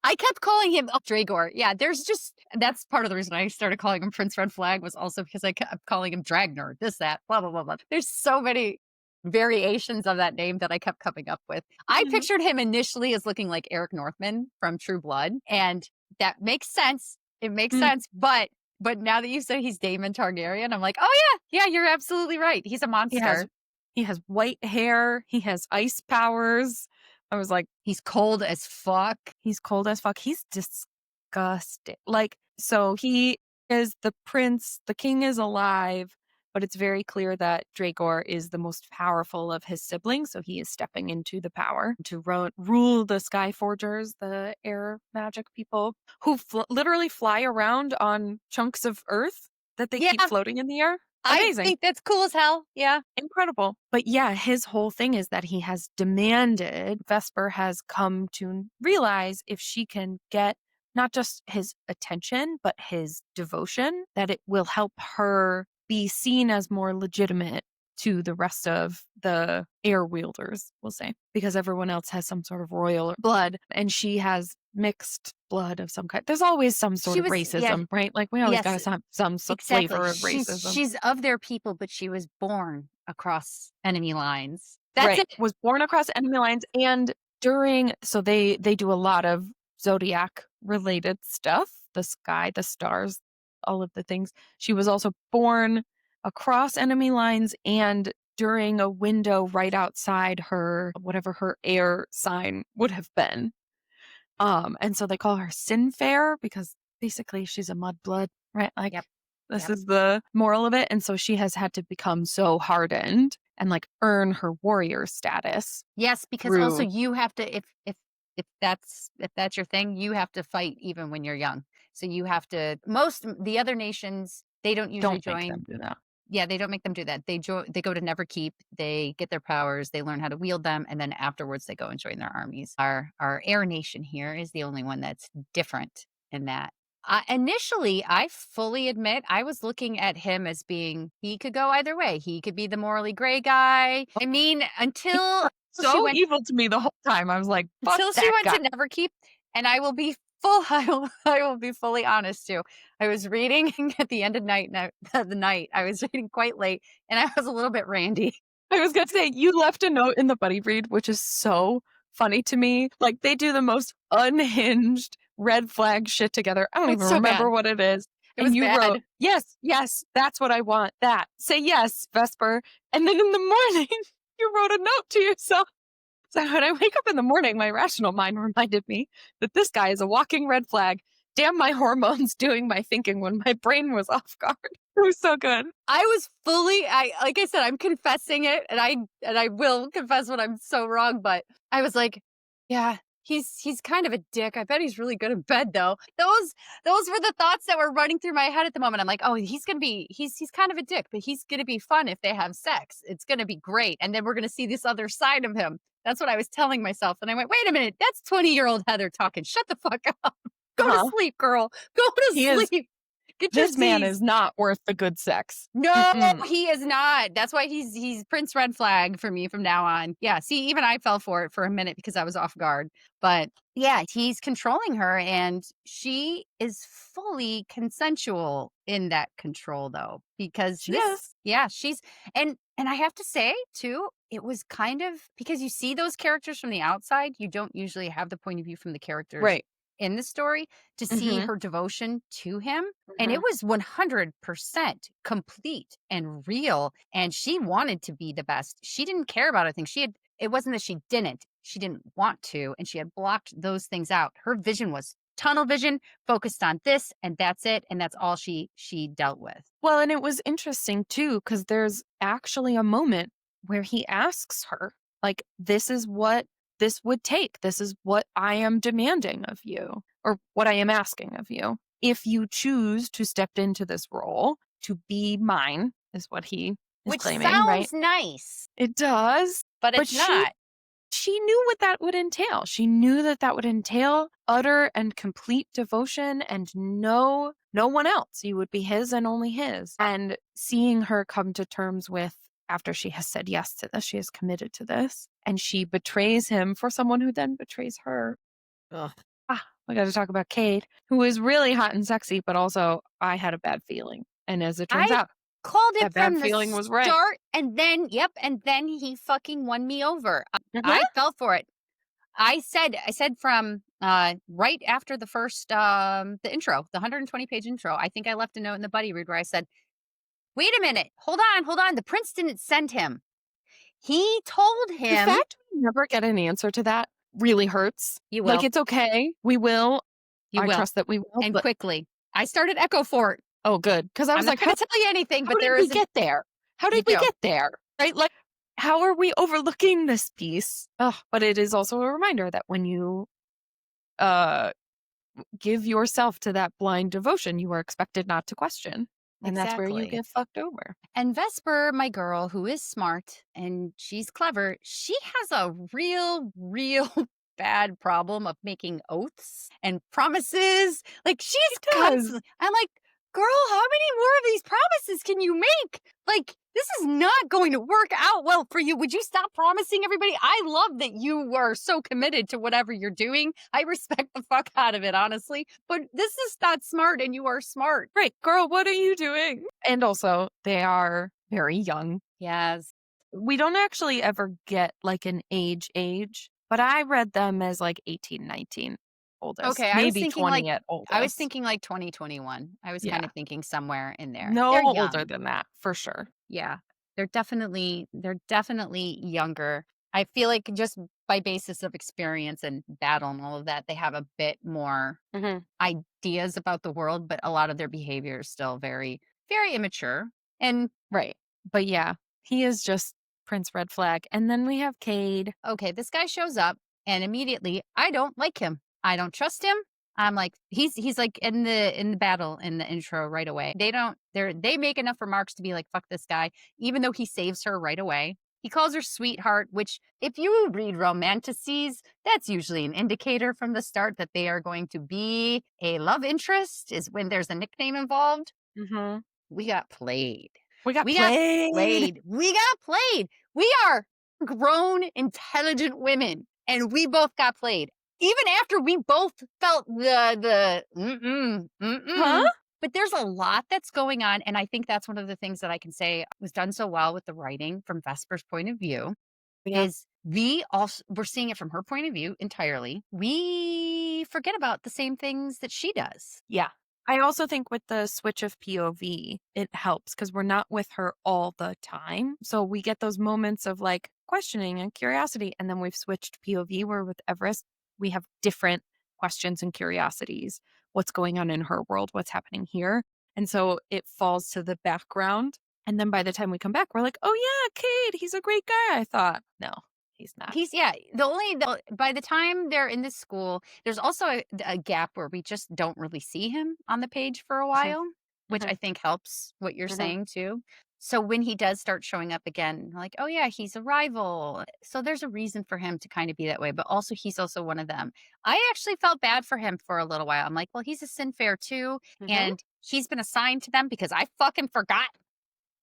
Speaker 1: I kept calling him Dragor. Yeah, there's just that's part of the reason I started calling him Prince Red Flag was also because I kept calling him Dragner, this, that, blah, blah, blah, blah. There's so many variations of that name that I kept coming up with. I
Speaker 2: Mhm,
Speaker 1: pictured him initially as looking like Eric Northman from True Blood, and that makes sense. It makes
Speaker 2: mm.
Speaker 1: sense, but now that you said he's Daemon Targaryen, I'm like, "Oh, yeah, yeah, you're absolutely right. He's a
Speaker 2: He has
Speaker 1: monster.
Speaker 2: he has white hair, he has ice powers. I was like,
Speaker 1: He's cold as fuck."
Speaker 2: "He's cold as fuck." He's disgusting. Like, so he is the prince, the king is alive, but it's very clear that Dragor is the most powerful of his siblings, so he is stepping into the power to rule the Skyforgers, the air magic people who literally fly around on chunks of earth that they keep
Speaker 1: Yeah,
Speaker 2: floating in the air.
Speaker 1: I
Speaker 2: Amazing.
Speaker 1: think that's cool as hell. Yeah.
Speaker 2: Incredible. But yeah, his whole thing is that he has demanded, Vesper has come to realize if she can get not just his attention, but his devotion, that it will help her be seen as more legitimate to the rest of the air wielders, we'll say, because everyone else has some sort of royal blood and she has mixed blood of some kind. There's always some sort
Speaker 1: She
Speaker 2: of
Speaker 1: was yeah,
Speaker 2: racism, right? Like we always got
Speaker 1: yes,
Speaker 2: to have some
Speaker 1: exactly.
Speaker 2: flavor of
Speaker 1: She's
Speaker 2: racism.
Speaker 1: she's of their people, but she was born across enemy lines. That's
Speaker 2: Right,
Speaker 1: it.
Speaker 2: was born across enemy lines and during so they do a lot of zodiac related stuff, the sky, the stars, all of the things. She was also born across enemy lines and during a window right outside her whatever her air sign would have been. And so they call her Sin Fair because basically she's a mudblood, right?
Speaker 1: Yep,
Speaker 2: Like this
Speaker 1: yep.
Speaker 2: is the moral of it. And so she has had to become so hardened and like earn her warrior status
Speaker 1: Yes, because also
Speaker 2: through
Speaker 1: you have to if that's your thing, you have to fight even when you're young. So you have to most the other nations, they don't usually
Speaker 2: don't make
Speaker 1: join.
Speaker 2: them do that.
Speaker 1: Yeah, they don't make them do that. They go to Neverkeep, they get their powers, they learn how to wield them, and then afterwards they go and join their armies. Our air nation here is the only one that's different in that. Initially, I fully admit I was looking at him as being he could go either way. He could be the morally gray guy. I mean,
Speaker 2: He
Speaker 1: until
Speaker 2: was
Speaker 1: she
Speaker 2: so
Speaker 1: went
Speaker 2: evil to me the whole time. I was like, fuck
Speaker 1: until she
Speaker 2: that
Speaker 1: went
Speaker 2: guy.
Speaker 1: to Neverkeep, and I will be full I will be fully honest too. I was reading at the end of the night. I was reading quite late, and I was a little bit randy.
Speaker 2: I was gonna say you left a note in the buddy read, which is so funny to me. Like they do the most unhinged red flag shit together. I don't
Speaker 1: It's
Speaker 2: even
Speaker 1: so
Speaker 2: remember
Speaker 1: bad.
Speaker 2: what it is.
Speaker 1: It
Speaker 2: And
Speaker 1: was
Speaker 2: you wrote,
Speaker 1: bad.
Speaker 2: yes, yes, that's what I want. That. Say yes, Vesper. And then in the morning, you wrote a note to yourself. So when I wake up in the morning, my rational mind reminded me that this guy is a walking red flag. Damn my hormones doing my thinking when my brain was off guard. It was so good.
Speaker 1: I was fully I like I said, I'm confessing it, and I will confess when I'm so wrong, but I was like, "Yeah, he's kind of a dick. I bet he's really good in bed, though." Those were the thoughts that were running through my head at the moment. I'm like, "Oh, he's kind of a dick, but he's gonna be fun if they have sex. It's gonna be great, and then we're gonna see this other side of him." That's what I was telling myself, and I went, "Wait a minute, that's 20-year-old Heather talking. Shut the fuck up. Go to
Speaker 2: Uh-huh.
Speaker 1: sleep, girl. Go to
Speaker 2: He is
Speaker 1: sleep. Get your
Speaker 2: This man
Speaker 1: Z's."
Speaker 2: is not worth the good sex.
Speaker 1: No,
Speaker 2: Mm-mm.
Speaker 1: he is not. That's why he's Prince Red Flag for me from now on. Yeah, see, even I fell for it for a minute because I was off guard. But yeah, he's controlling her and she is fully consensual in that control though. Because
Speaker 2: She
Speaker 1: this
Speaker 2: is.
Speaker 1: yeah, she's and And I have to say, too, it was kind of because you see those characters from the outside, you don't usually have the point of view from the characters
Speaker 2: Right.
Speaker 1: in the story to see
Speaker 2: Mhm.
Speaker 1: her devotion to him. And it
Speaker 2: Mhm.
Speaker 1: was 100% complete and real. And she wanted to be the best. She didn't care about other things. It wasn't that she didn't want to, and she had blocked those things out. Her vision was tunnel vision, focused on this, and that's it. And that's all she dealt with.
Speaker 2: Well, and it was interesting too, because there's actually a moment where he asks her, like, this is what this would take. This is what I am demanding of you, or what I am asking of you. If you choose to step into this role to be mine, is what he is
Speaker 1: Which
Speaker 2: claiming, right?
Speaker 1: sounds nice,
Speaker 2: It does.
Speaker 1: but
Speaker 2: But
Speaker 1: it's not.
Speaker 2: she knew what that would entail. She knew that that would entail utter and complete devotion and no one else. You would be his and only his. And seeing her come to terms with after she has said yes to this, she is committed to this, and she betrays him for someone who then betrays her.
Speaker 1: Ugh.
Speaker 2: We got to talk about Cade, who is really hot and sexy, but also I had a bad feeling. And as it turns
Speaker 1: I
Speaker 2: out,
Speaker 1: called it
Speaker 2: that bad
Speaker 1: from the
Speaker 2: feeling was right.
Speaker 1: start, and then and then he fucking won me over. I
Speaker 2: Mhm.
Speaker 1: fell for it. I said from right after the first the intro, the 120-page intro, I think I left a note in the buddy read where I said, "Wait a minute. Hold on. The prince didn't send him. He told
Speaker 2: The
Speaker 1: him
Speaker 2: fact we never get an answer to that really hurts.
Speaker 1: you
Speaker 2: Like,
Speaker 1: will.
Speaker 2: it's okay. We will.
Speaker 1: You
Speaker 2: I
Speaker 1: will.
Speaker 2: trust that we will,
Speaker 1: And
Speaker 2: but
Speaker 1: quickly. I started Echo Fort.
Speaker 2: oh, good. Because I
Speaker 1: I'm
Speaker 2: was
Speaker 1: not
Speaker 2: like,
Speaker 1: going to tell you anything,
Speaker 2: how
Speaker 1: but
Speaker 2: did
Speaker 1: there
Speaker 2: we
Speaker 1: isn't
Speaker 2: get there? How
Speaker 1: you
Speaker 2: did we
Speaker 1: do.
Speaker 2: get there? Right? Like, how are we overlooking this piece? Ugh, but it is also a reminder that when you uh, give yourself to that blind devotion, you are expected not to question. And that's where you
Speaker 1: Exactly.
Speaker 2: get fucked over.
Speaker 1: And Vesper, my girl, who is smart and she's clever, she has a real bad problem of making oaths and promises. Like
Speaker 2: She
Speaker 1: she's
Speaker 2: does.
Speaker 1: constantly, I'm like, girl, how many more of these promises can you make? Like, this is not going to work out well for you. Would you stop promising everybody? I love that you are so committed to whatever you're doing. I respect the fuck out of it, honestly. But this is not smart, and you are smart.
Speaker 2: Right. Girl, what are you doing? And also, they are very young.
Speaker 1: Yes.
Speaker 2: We don't actually ever get like an age, but I read them as like 18, 19 oldest,
Speaker 1: Okay,
Speaker 2: maybe 20 at
Speaker 1: I was
Speaker 2: oldest.
Speaker 1: thinking like 2021. I was
Speaker 2: Yeah.
Speaker 1: kind of thinking somewhere in there.
Speaker 2: No
Speaker 1: They're
Speaker 2: older
Speaker 1: young.
Speaker 2: than that for sure.
Speaker 1: Yeah. They're definitely younger. I feel like just by basis of experience and battle and all of that, they have a bit more
Speaker 2: Mhm.
Speaker 1: ideas about the world, but a lot of their behavior is still very immature. And
Speaker 2: Right. But yeah, he is just Prince Red Flag. And then we have Cade.
Speaker 1: okay, this guy shows up and immediately I don't like him. I don't trust him. I'm like he's like in the battle in the intro right away. They make enough remarks to be like fuck this guy even though he saves her right away. He calls her sweetheart, which if you read romanticises, that's usually an indicator from the start that they are going to be a love interest is when there's a nickname involved.
Speaker 2: Mhm.
Speaker 1: We got played.
Speaker 2: We got
Speaker 1: We got
Speaker 2: played.
Speaker 1: played. We got played. We are grown, intelligent women, and we both got played. Even after we both felt the
Speaker 2: Huh?
Speaker 1: But there's a lot that's going on, and I think that's one of the things that I can say was done so well with the writing from Vesper's point of view
Speaker 2: Yeah.
Speaker 1: is we're seeing it from her point of view entirely. We forget about the same things that she does.
Speaker 2: Yeah. I also think with the switch of POV, it helps because we're not with her all the time. So we get those moments of like questioning and curiosity. And then we've switched POV where with Everest, we have different questions and curiosities. What's going on in her world? What's happening here? And so it falls to the background. And then by the time we come back, we're like, oh yeah, Cade, he's a great guy. I thought, no, he's not.
Speaker 1: He's by the time they're in this school, there's also a gap where we just don't really see him on the page for a
Speaker 2: Mhm,
Speaker 1: while, which
Speaker 2: mhm,
Speaker 1: I think helps what you're
Speaker 2: mhm.
Speaker 1: saying too. So when he does start showing up again, like, oh yeah, he's a rival. So there's a reason for him to kind of be that way, but also he's also one of them. I actually felt bad for him for a little while. I'm like, well, he's a Sinfair too,
Speaker 2: Mhm.
Speaker 1: and he's been assigned to them because I fucking forgot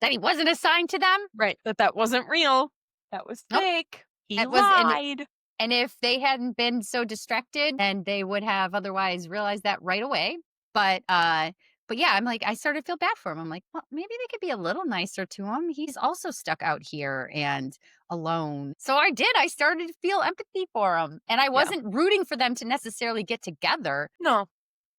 Speaker 1: that he wasn't assigned to them.
Speaker 2: Right. But that wasn't real. That was
Speaker 1: Nope.
Speaker 2: fake. He
Speaker 1: It was and
Speaker 2: lied.
Speaker 1: And if they hadn't been so distracted, then they would have otherwise realized that right away. But But yeah, I'm like, I started to feel bad for him. I'm like, well, maybe they could be a little nicer to him. He's also stuck out here and alone. So I did. I started to feel empathy for him. And I
Speaker 2: Yeah.
Speaker 1: wasn't rooting for them to necessarily get together.
Speaker 2: No.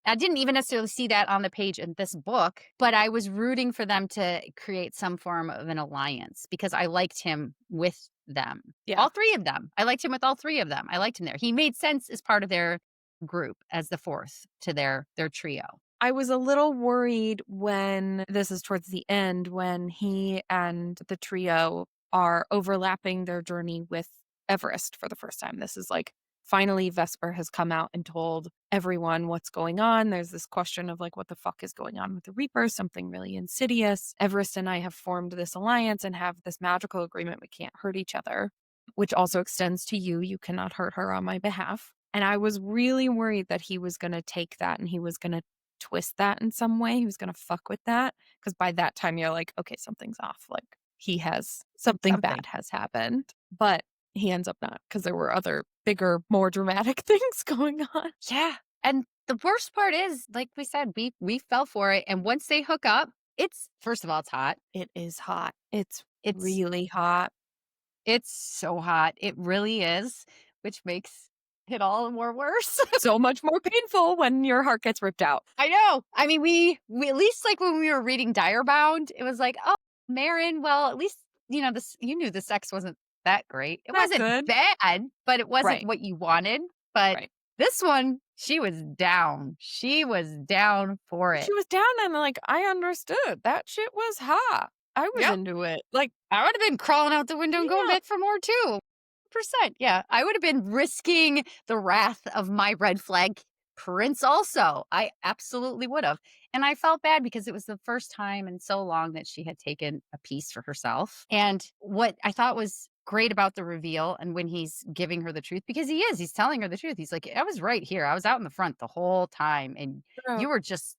Speaker 1: I didn't even necessarily see that on the page in this book, but I was rooting for them to create some form of an alliance because I liked him with them.
Speaker 2: Yeah.
Speaker 1: All three of them. I liked him with all three of them. I liked him there. He made sense as part of their group as the fourth to their trio.
Speaker 2: I was a little worried when this is towards the end, when he and the trio are overlapping their journey with Everest for the first time. This is like finally Vesper has come out and told everyone what's going on. There's this question of like, what the fuck is going on with the Reapers? Something really insidious. Everest and I have formed this alliance and have this magical agreement. We can't hurt each other, which also extends to you. You cannot hurt her on my behalf. And I was really worried that he was going to take that and he was going to twist that in some way. He was going to fuck with that. Because by that time, you're like, okay, something's off. Like he has something
Speaker 1: Something.
Speaker 2: bad has happened. But he ends up not because there were other bigger, more dramatic things going on.
Speaker 1: Yeah. And the worst part is, like we said, we fell for it. And once they hook up, it's first of all, it's hot.
Speaker 2: It is hot. It's
Speaker 1: It's
Speaker 2: really hot.
Speaker 1: it's so hot. It really is, which makes it all the more worse.
Speaker 2: So much more painful when your heart gets ripped out.
Speaker 1: I know. I mean, we at least like when we were reading Direbound, it was like, oh, Marin, well, at least this you knew the sex wasn't that great. It
Speaker 2: Not
Speaker 1: wasn't
Speaker 2: good.
Speaker 1: bad, but it wasn't
Speaker 2: Right.
Speaker 1: what you wanted. But
Speaker 2: Right.
Speaker 1: this one, she was down. She was down for it.
Speaker 2: She was down and like, I understood. That shit was hot. I was
Speaker 1: Yep.
Speaker 2: into it. Like,
Speaker 1: I would have been crawling out the window and going
Speaker 2: yeah.
Speaker 1: back for more too. Percent. Yeah. I would have been risking the wrath of my red flag prince also. I absolutely would have. And I felt bad because it was the first time in so long that she had taken a piece for herself. And what I thought was great about the reveal and when he's giving her the truth, because he's telling her the truth. He's like, I was right here. I was out in the front the whole time. And you were just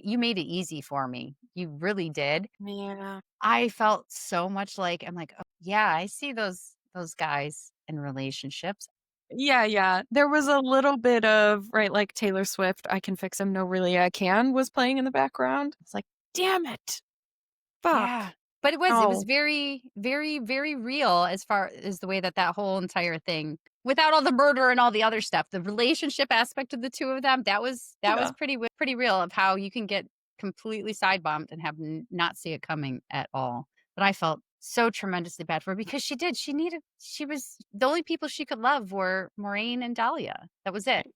Speaker 1: you made it easy for me. You really did.
Speaker 2: Yeah.
Speaker 1: I felt so much like I'm like, oh, yeah, I see those guys in relationships.
Speaker 2: Yeah, yeah. There was a little bit of, right, like Taylor Swift, I Can Fix Him, No Really I Can was playing in the background. It's like, damn it. Fuck.
Speaker 1: Yeah. But it was
Speaker 2: No.
Speaker 1: very, very, very real as far as the way that whole entire thing, without all the murder and all the other stuff, the relationship aspect of the two of them, that was
Speaker 2: Yeah.
Speaker 1: pretty real of how you can get completely side bombed and have not see it coming at all. But I felt so tremendously bad for her because she was the only people she could love were Moraine and Dahlia. That was it.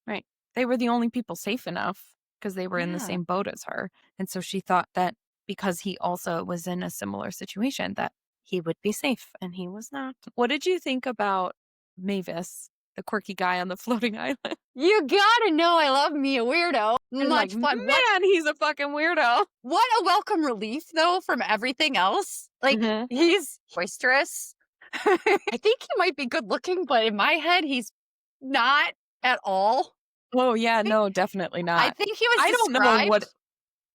Speaker 2: Right. They were the only people safe enough because they were in the
Speaker 1: Yeah.
Speaker 2: same boat as her. And so she thought that because he also was in a similar situation that he would be safe and he was not. What did you think about Mavis, the quirky guy on the floating island?
Speaker 1: You gotta know I love me a weirdo.
Speaker 2: And
Speaker 1: Much
Speaker 2: like,
Speaker 1: fun.
Speaker 2: man, he's a fucking weirdo.
Speaker 1: What a welcome relief, though, from everything else. Like,
Speaker 2: Mhm.
Speaker 1: he's boisterous. I think he might be good looking, but in my head, he's not at all.
Speaker 2: Oh, yeah, no, definitely
Speaker 1: I
Speaker 2: not.
Speaker 1: think he was
Speaker 2: I don't know what,
Speaker 1: described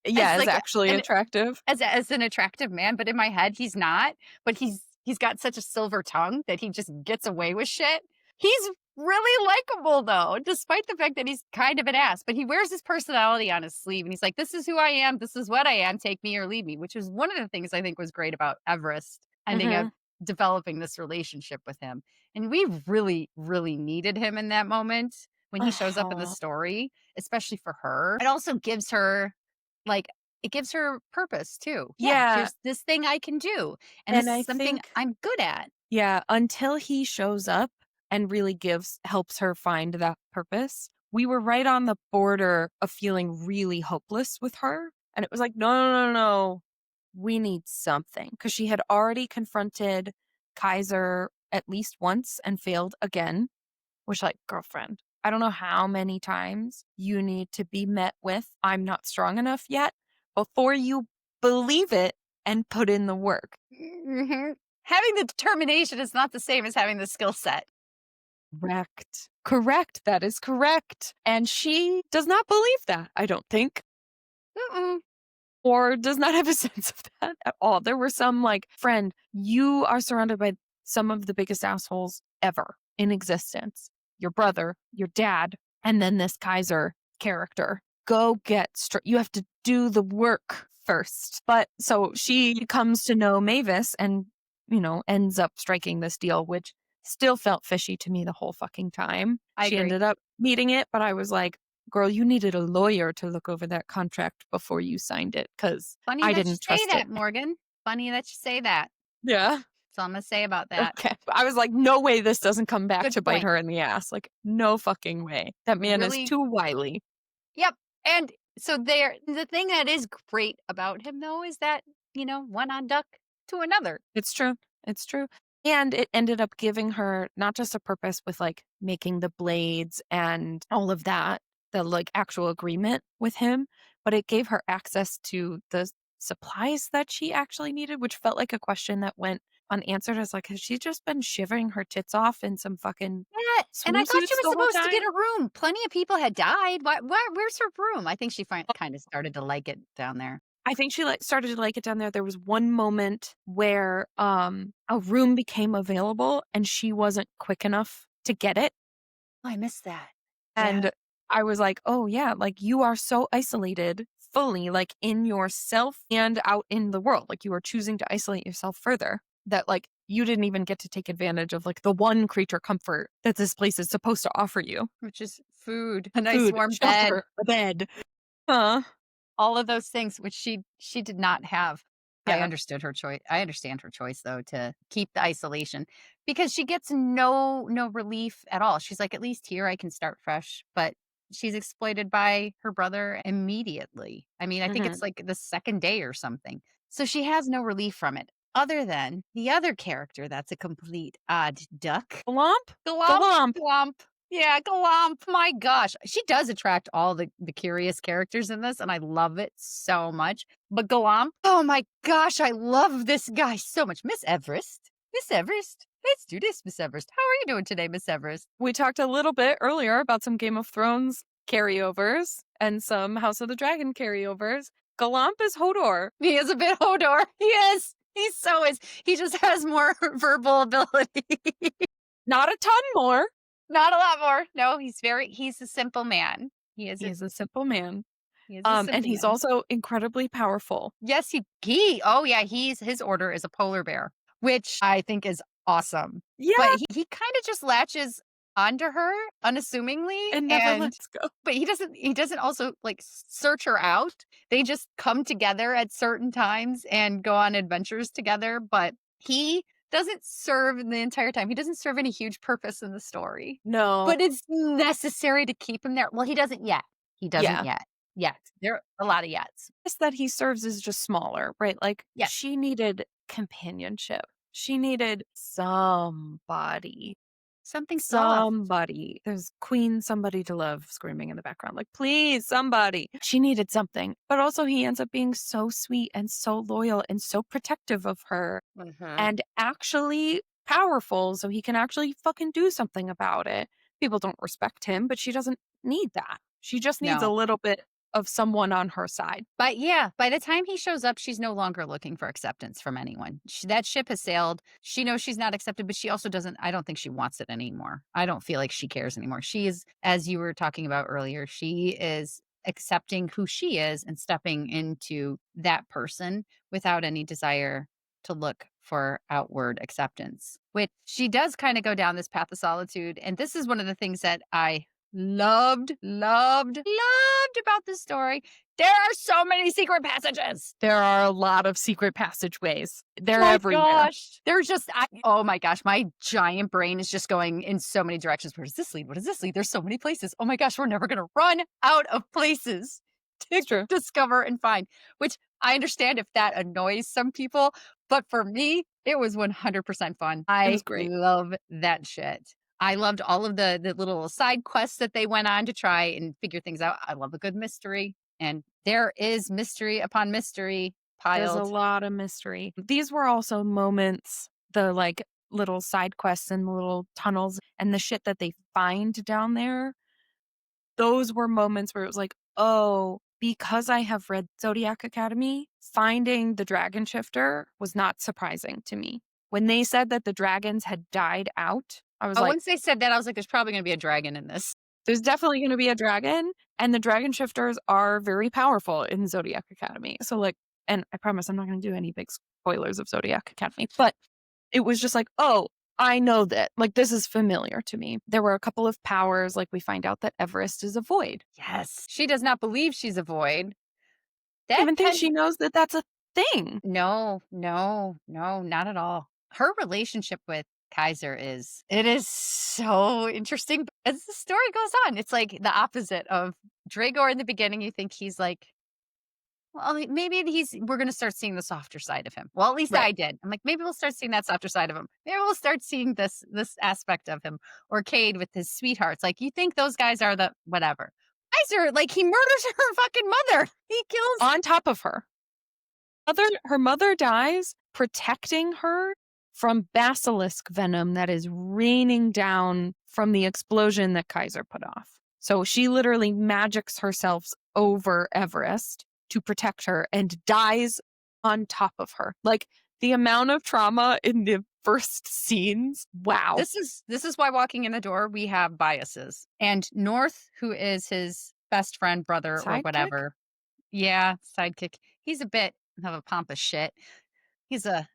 Speaker 2: yeah,
Speaker 1: as
Speaker 2: is
Speaker 1: like
Speaker 2: actually attractive.
Speaker 1: as an attractive man, but in my head, he's not. But he's got such a silver tongue that he just gets away with shit. He's really likable, though, despite the fact that he's kind of an ass. But he wears his personality on his sleeve, and he's like, "This is who I am. This is what I am. Take me or leave me," which is one of the things I think was great about Everest ending up
Speaker 2: Mhm.
Speaker 1: developing this relationship with him. And we really, really needed him in that moment when he shows up in the
Speaker 2: Uh-huh.
Speaker 1: story, especially for her. It also gives her like it gives her purpose too. Yeah,
Speaker 2: Yeah,
Speaker 1: here's this thing I can do. And
Speaker 2: and
Speaker 1: this
Speaker 2: I
Speaker 1: is something
Speaker 2: think,
Speaker 1: I'm good at.
Speaker 2: yeah, until he shows up and really helps her find that purpose, we were right on the border of feeling really hopeless with her. And it was like, no, no, no, no, we need something. Because she had already confronted Kaiser at least once and failed again, which, like, girlfriend, I don't know how many times you need to be met with, I'm not strong enough yet, before you believe it and put in the work.
Speaker 1: Mhm. Having the determination is not the same as having the skill set.
Speaker 2: Correct. Correct. That is correct. And she does not believe that, I don't think,
Speaker 1: Mm-mm.
Speaker 2: or does not have a sense of that at all. There were some like, friend, you are surrounded by some of the biggest assholes ever in existence. Your brother, your dad, and then this Kaiser character you have to do the work first. But so she comes to know Mavis and, ends up striking this deal, which still felt fishy to me the whole fucking time.
Speaker 1: I
Speaker 2: She
Speaker 1: agree.
Speaker 2: ended up meeting it, but I was like, girl, you needed a lawyer to look over that contract before you signed it because
Speaker 1: Funny
Speaker 2: I
Speaker 1: that you
Speaker 2: didn't
Speaker 1: say
Speaker 2: trust it.
Speaker 1: that, Morgan. Funny that you say that.
Speaker 2: Yeah.
Speaker 1: That's all I'm gonna say about that.
Speaker 2: Okay. I was like, no way this doesn't come back
Speaker 1: Good
Speaker 2: to bite
Speaker 1: point.
Speaker 2: her in the ass. Like, no fucking way. That man is
Speaker 1: Really.
Speaker 2: too wily.
Speaker 1: Yep. And so the thing that is great about him though is that, one on duck to another.
Speaker 2: It's true. It's true. And it ended up giving her not just a purpose with like making the blades and all of that, the like actual agreement with him, but it gave her access to the supplies that she actually needed, which felt like a question that went unanswered. As like, has she just been shivering her tits off in some fucking
Speaker 1: Yeah, and I thought she
Speaker 2: swimsuits
Speaker 1: was
Speaker 2: the whole
Speaker 1: supposed to
Speaker 2: time?
Speaker 1: get a room. Plenty of people had died. Where's her room? I think she kind of started to like it down there.
Speaker 2: I think she like started to like it down there. There was one moment where a room became available and she wasn't quick enough to get it.
Speaker 1: Oh, I missed that. Yeah.
Speaker 2: And I was like, "Oh yeah, like you are so isolated fully like in yourself and out in the world. Like you are choosing to isolate yourself further that like you didn't even get to take advantage of like the one creature comfort that this place is supposed to offer you.
Speaker 1: Which is food, a nice
Speaker 2: Food,
Speaker 1: warm bed,
Speaker 2: shelter, a bed." Huh.
Speaker 1: all of those things which she did not have. I
Speaker 2: Yeah.
Speaker 1: understood her choice. I understand her choice though to keep the isolation because she gets no relief at all. She's like, at least here I can start fresh, but she's exploited by her brother immediately. I mean, I think it's
Speaker 2: Mhm.
Speaker 1: like the second day or something. So she has no relief from it other than the other character that's a complete odd duck.
Speaker 2: Glomp?
Speaker 1: Glomp,
Speaker 2: Glomp.
Speaker 1: glomp. Yeah, glomp. My gosh. She does attract all the curious characters in this, and I love it so much. But glomp, oh my gosh, I love this guy so much. Miss Everest. Miss Everest. Let's do this, Miss Everest. How are you doing today, Miss Everest?
Speaker 2: We talked a little bit earlier about some Game of Thrones carryovers and some House of the Dragon carryovers. Galump is Hodor.
Speaker 1: He is a bit Hodor. He is. He so is. He just has more verbal ability.
Speaker 2: Not a ton more.
Speaker 1: Not a lot more. No, he's a simple man.
Speaker 2: He is a simple man.
Speaker 1: He is a
Speaker 2: And
Speaker 1: simple
Speaker 2: he's
Speaker 1: man.
Speaker 2: also incredibly powerful.
Speaker 1: Yes, oh yeah, his order is a polar bear, which I think is awesome. But
Speaker 2: Yeah.
Speaker 1: he kind of just latches onto her unassumingly
Speaker 2: And never
Speaker 1: and
Speaker 2: lets go.
Speaker 1: but he doesn't also like search her out. They just come together at certain times and go on adventures together, but he doesn't serve the entire time. He doesn't serve any huge purpose in the story.
Speaker 2: No.
Speaker 1: But it's necessary to keep him there. Well, he doesn't yet. He doesn't
Speaker 2: Yeah.
Speaker 1: yet. Yet. There are a lot of yets.
Speaker 2: Just that he serves is just smaller, right? Like
Speaker 1: Yes.
Speaker 2: she needed companionship. She needed somebody.
Speaker 1: Something soft.
Speaker 2: Somebody. There's Queen Somebody to Love screaming in the background. Like, please, somebody. She needed something. But also, he ends up being so sweet and so loyal and so protective of her
Speaker 1: Mhm.
Speaker 2: and actually powerful. So he can actually fucking do something about it. People don't respect him, but she doesn't need that. She just needs a
Speaker 1: No.
Speaker 2: little bit of someone on her side.
Speaker 1: But yeah, by the time he shows up, she's no longer looking for acceptance from anyone. That ship has sailed. She knows she's not accepted, but she also doesn't, I don't think she wants it anymore. I don't feel like she cares anymore. She is, as you were talking about earlier, she is accepting who she is and stepping into that person without any desire to look for outward acceptance, which she does kind of go down this path of solitude. And this is one of the things that I loved about this story. There are so many secret passages.
Speaker 2: There are a lot of secret passageways. They're
Speaker 1: My
Speaker 2: everywhere.
Speaker 1: gosh. There's just, oh my gosh, my giant brain is just going in so many directions. Where does this lead? What does this lead? There's so many places. Oh my gosh, we're never going to run out of places to
Speaker 2: It's true.
Speaker 1: discover and find, which I understand if that annoys some people. But for me, it was 100% fun.
Speaker 2: It was
Speaker 1: I
Speaker 2: great.
Speaker 1: love that shit. I loved all of the little side quests that they went on to try and figure things out. I love a good mystery. And there is mystery upon mystery
Speaker 2: There's a
Speaker 1: piled.
Speaker 2: lot of mystery. These were also moments, the like little side quests and the little tunnels and the shit that they find down there. Those were moments where it was like, oh, because I have read Zodiac Academy, finding the dragon shifter was not surprising to me. When they said that the dragons had died out, I was
Speaker 1: Oh,
Speaker 2: like,
Speaker 1: once they said that, I was like, there's probably going to be a dragon in this.
Speaker 2: There's definitely gonna be a dragon, and the dragon shifters are very powerful in Zodiac Academy. So, like and I promise I'm not gonna do any big spoilers of Zodiac Academy, but it was just like, "Oh, I know that." Like, this is familiar to me. There were a couple of powers, like, we find out that Everest is a void.
Speaker 1: Yes. She does not believe she's a void.
Speaker 2: I
Speaker 1: That
Speaker 2: even think
Speaker 1: pen
Speaker 2: she knows that that's a thing.
Speaker 1: No, no, no, not at all. Her relationship with Kaiser is so interesting as the story goes on. It's like the opposite of Dragor in the beginning. You think he's like, well, maybe we're going to start seeing the softer side of him. Well, at least
Speaker 2: Right.
Speaker 1: I did. I'm like, maybe we'll start seeing that softer side of him. Maybe we'll start seeing this aspect of him, or Cade with his sweethearts. Like, you think those guys are the whatever. Kaiser, like, he murders her fucking mother. He kills.
Speaker 2: On top of her mother dies protecting her from basilisk venom that is raining down from the explosion that Kaiser put off. So she literally magics herself over Everest to protect her and dies on top of her. Like the amount of trauma in the first scenes. Wow.
Speaker 1: This is why walking in the door, we have biases. And North, who is his best friend, brother, or
Speaker 2: Sidekick?
Speaker 1: whatever. Yeah, sidekick. He's a bit of a pompous shit.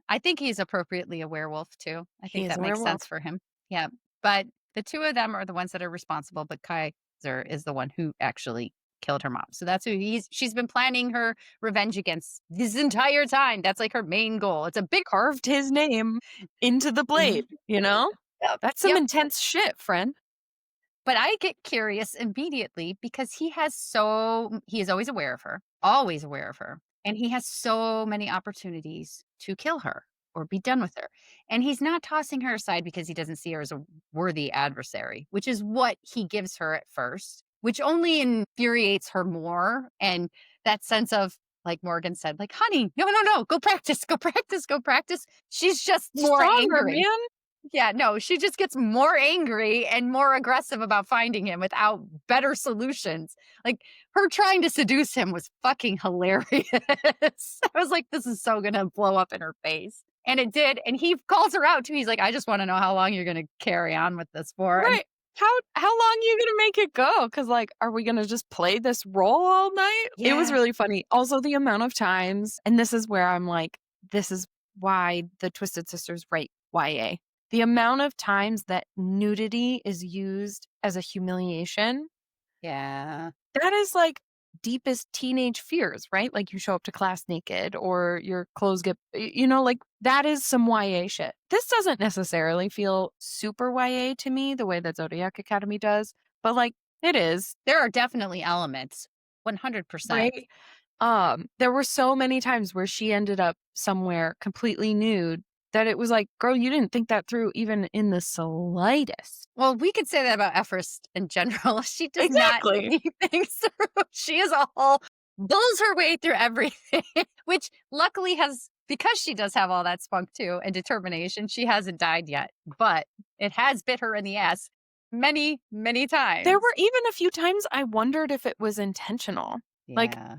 Speaker 1: I think he's appropriately a werewolf too. I
Speaker 2: He
Speaker 1: think
Speaker 2: is
Speaker 1: that
Speaker 2: a
Speaker 1: makes
Speaker 2: werewolf.
Speaker 1: sense for him. Yeah. But the two of them are the ones that are responsible, but Kaiser is the one who actually killed her mom. So that's who she's been planning her revenge against this entire time. That's like her main goal. It's a big.
Speaker 2: Carved his name into the blade, you know?
Speaker 1: Yep.
Speaker 2: That's some
Speaker 1: Yep.
Speaker 2: intense shit, friend.
Speaker 1: But I get curious immediately because he is always aware of her, and he has so many opportunities to kill her or be done with her. And he's not tossing her aside because he doesn't see her as a worthy adversary, which is what he gives her at first, which only infuriates her more. And that sense of, like Morgan said, like, honey, no, no, no, go practice, go practice, go practice. She's just more
Speaker 2: Stronger,
Speaker 1: angry.
Speaker 2: man.
Speaker 1: Yeah, no, she just gets more angry and more aggressive about finding him without better solutions. Like, her trying to seduce him was fucking hilarious. I was like, this is so gonna blow up in her face. And it did. And he calls her out too. He's like, I just want to know how long you're gonna carry on with this for. And
Speaker 2: Right. How long you gonna make it go? Because like, are we gonna just play this role all night? It was
Speaker 1: yeah,
Speaker 2: really funny. Also, the amount of times, and this is where I'm like, this is why the Twisted Sisters write YA. The amount of times that nudity is used as a humiliation,
Speaker 1: yeah,
Speaker 2: that is like deepest teenage fears, right? Like you show up to class naked or your clothes get, like that is some YA shit. This doesn't necessarily feel super YA to me the way that Zodiac Academy does, but like it is,
Speaker 1: there are definitely elements, 100%.
Speaker 2: right? There were so many times where she ended up somewhere completely nude that it was like, girl, you didn't think that through even in the slightest.
Speaker 1: Well, we could say that about Everest in general. She does not
Speaker 2: Exactly.
Speaker 1: think things through. She is a whole bulls her way through everything, which luckily has because she does have all that spunk too and determination. She hasn't died yet, but it has bit her in the ass many, many
Speaker 2: There
Speaker 1: times.
Speaker 2: were even a few times I wondered if it was intentional. Like,
Speaker 1: Yeah.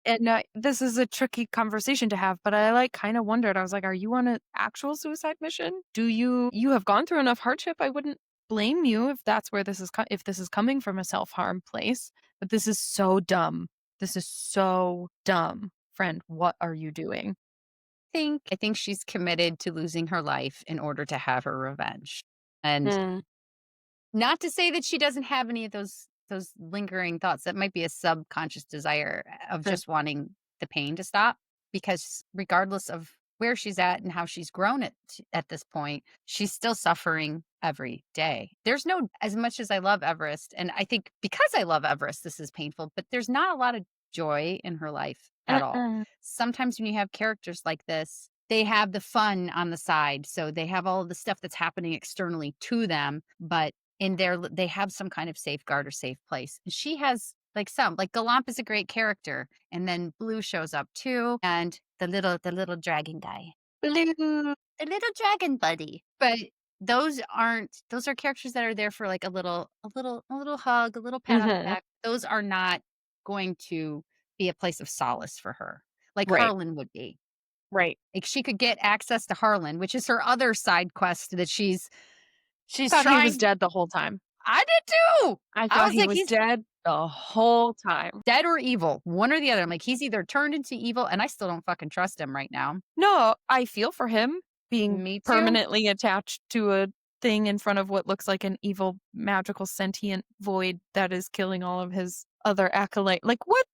Speaker 2: and this is a tricky conversation to have, but I like kind of wondered. I was like, "Are you on an actual suicide mission? Do you have gone through enough hardship? I wouldn't blame you if that's where if this is coming from a self harm place. But this is so dumb. This is so dumb, friend. What are you doing?
Speaker 1: I think she's committed to losing her life in order to have her revenge. And
Speaker 2: Mm,
Speaker 1: not to say that she doesn't have any of those lingering thoughts. That might be a subconscious desire of
Speaker 2: sure.
Speaker 1: just wanting the pain to stop, because regardless of where she's at and how she's grown at this point, she's still suffering every day. There's no as much as I love Everest, and I think because I love Everest, this is painful, but there's not a lot of joy in her life at all.
Speaker 2: Mm-mm.
Speaker 1: Sometimes when you have characters like this, they have the fun on the side. So they have all the stuff that's happening externally to them, but they have some kind of safeguard or safe place. And she has like Galamp is a great character, and then Blue shows up too, and the little dragon guy,
Speaker 2: Blue.
Speaker 1: the little dragon buddy. But those are characters that are there for like a little hug, a little pat on the
Speaker 2: Hmm.
Speaker 1: back. Those are not going to be a place of solace for her, like
Speaker 2: Right.
Speaker 1: Harlan would be.
Speaker 2: Right.
Speaker 1: Like, she could get access to Harlan, which is her other side quest that she's
Speaker 2: Thought he was
Speaker 1: trying.
Speaker 2: dead the whole time.
Speaker 1: I did too.
Speaker 2: I
Speaker 1: I
Speaker 2: thought
Speaker 1: was
Speaker 2: he
Speaker 1: like,
Speaker 2: was
Speaker 1: he's
Speaker 2: dead the whole time.
Speaker 1: dead or evil, one or the other. I'm like, he's either turned into evil, and I still don't fucking trust him right now.
Speaker 2: No, I feel for him being
Speaker 1: Me too.
Speaker 2: permanently attached to a thing in front of what looks like an evil, magical, sentient void that is killing all of his other acolyte. Like, what?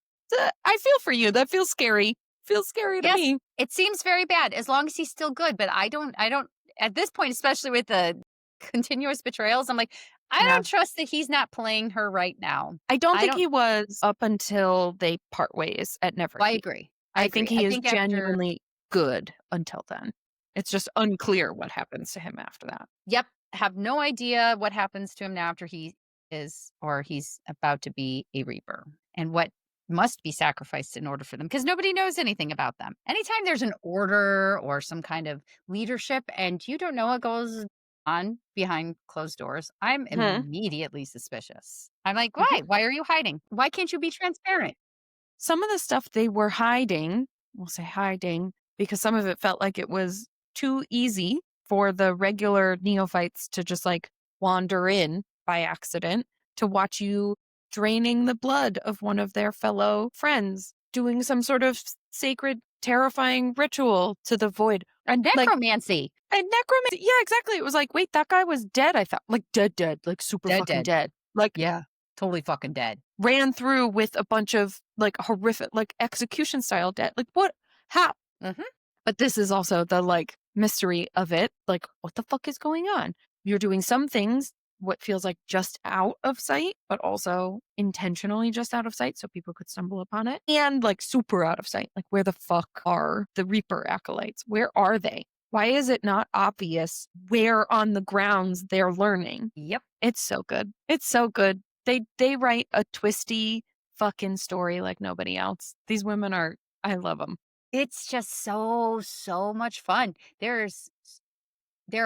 Speaker 2: I feel for you. That feels scary. Feels scary to
Speaker 1: Yes,
Speaker 2: me.
Speaker 1: it seems very bad as long as he's still good, but I don't at this point, especially with the continuous betrayals, I'm like, I
Speaker 2: Yeah.
Speaker 1: don't trust that he's not playing her right now.
Speaker 2: I don't
Speaker 1: I
Speaker 2: think
Speaker 1: don't
Speaker 2: he was up until they part ways at
Speaker 1: I
Speaker 2: Neverkeep.
Speaker 1: agree. I
Speaker 2: I think
Speaker 1: agree. I
Speaker 2: he is
Speaker 1: think after
Speaker 2: genuinely good until then. It's just unclear what happens to him after that.
Speaker 1: yep, have no idea what happens to him now after he is or he's about to be a reaper and what must be sacrificed in order for them because nobody knows anything about them. Anytime there's an order or some kind of leadership and you don't know what goes on behind closed doors, I'm
Speaker 2: Mhm.
Speaker 1: immediately suspicious. I'm like,
Speaker 2: Mhm.
Speaker 1: why? Why are you hiding? Why can't you be transparent?
Speaker 2: Some of the stuff they were hiding, we'll say hiding, because some of it felt like it was too easy for the regular neophytes to just like wander in by accident to watch you draining the blood of one of their fellow friends, doing some sort of sacred, terrifying ritual to the void.
Speaker 1: A
Speaker 2: Like,
Speaker 1: necromancy.
Speaker 2: and necromancy. Yeah, exactly. It was like, wait, that guy was dead. I thought, like, dead, like super
Speaker 1: Dead,
Speaker 2: fucking
Speaker 1: dead.
Speaker 2: dead. Like,
Speaker 1: Yeah. Totally fucking dead.
Speaker 2: ran through with a bunch of like horrific, like execution style death. Like, what? How?
Speaker 1: Hmm.
Speaker 2: But this is also the like mystery of it. Like, what the fuck is going on? You're doing some things, what feels like just out of sight, but also intentionally just out of sight so people could stumble upon it. And like super out of sight. Like, where the fuck are the Reaper acolytes? Where are they? Why is it not obvious where on the grounds they're learning?
Speaker 1: Yep.
Speaker 2: It's so good. It's so good. They write a twisty fucking story like nobody else. These women are I love them.
Speaker 1: It's just so, so much fun. There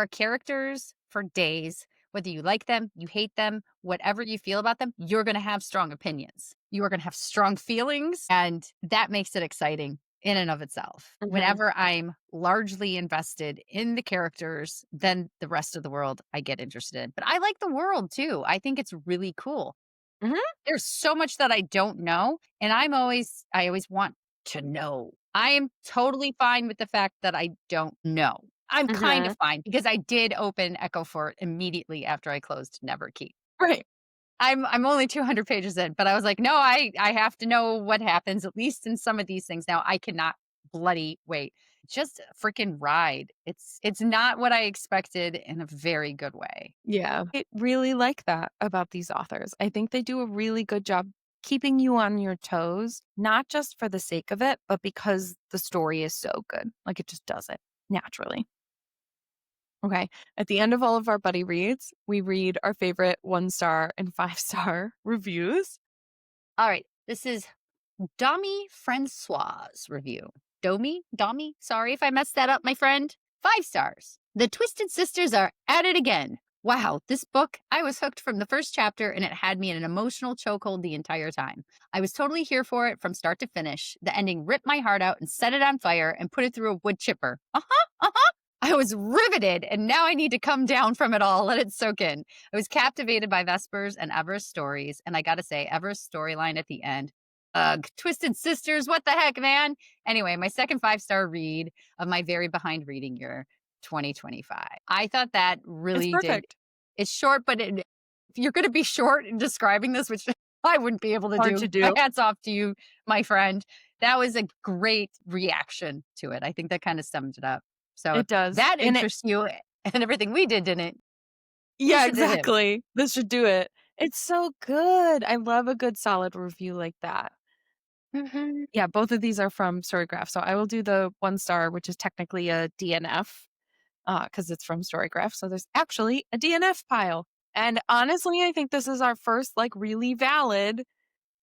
Speaker 1: are characters for days. Whether you like them, you hate them, whatever you feel about them, you're going to have strong opinions. You are going to have strong feelings, and that makes it exciting in and of itself.
Speaker 2: Mhm.
Speaker 1: Whenever I'm largely invested in the characters, then the rest of the world I get interested in. But I like the world too. I think it's really cool.
Speaker 2: Mhm.
Speaker 1: There's so much that I don't know, and I always want to know. I am totally fine with the fact that I don't know. I'm kind of
Speaker 2: Mhm.
Speaker 1: fine because I did open Echo Fort immediately after I closed Neverkeep.
Speaker 2: Right.
Speaker 1: I'm only 200 pages in, but I was like, "No, I have to know what happens at least in some of these things now. I cannot bloody wait." Just a freaking ride. It's not what I expected in a very good way.
Speaker 2: Yeah. I really like that about these authors. I think they do a really good job keeping you on your toes, not just for the sake of it, but because the story is so good. Like it just does it naturally. Okay. At the end of all of our buddy reads, we read our favorite 1 star and 5 star reviews.
Speaker 1: All right. This is Domi Francois' review. Domi? Sorry if I messed that up, my friend. 5 stars. The Twisted Sisters are at it again. Wow, this book, I was hooked from the first chapter and it had me in an emotional chokehold the entire time. I was totally here for it from start to finish. The ending ripped my heart out and set it on fire and put it through a wood chipper. I was riveted and now I need to come down from it all, let it soak in. I was captivated by Vespers and Everest stories, and I gotta say, Everest's storyline at the end, ugh, Twisted Sisters, what the heck, man? Anyway, my second 5 star read of my very behind reading year, 2025. I thought that
Speaker 2: It's
Speaker 1: really did.
Speaker 2: perfect.
Speaker 1: It's short, but if you're going to be short in describing this, which I wouldn't be able to
Speaker 2: Hard
Speaker 1: do,
Speaker 2: to
Speaker 1: my
Speaker 2: do.
Speaker 1: hats off to you, my friend. That was a great reaction to it. I think that kind of summed it up. So if
Speaker 2: It does.
Speaker 1: that
Speaker 2: And it,
Speaker 1: interests you and everything we did didn't, you
Speaker 2: yeah,
Speaker 1: should hit him.
Speaker 2: exactly. This should do it. It's so good. I love a good solid review like that.
Speaker 1: Mhm.
Speaker 2: Yeah, both of these are from Storygraph. So I will do the 1 star, which is technically a DNF because it's from Storygraph. So there's actually a DNF pile. And honestly, I think this is our first like really valid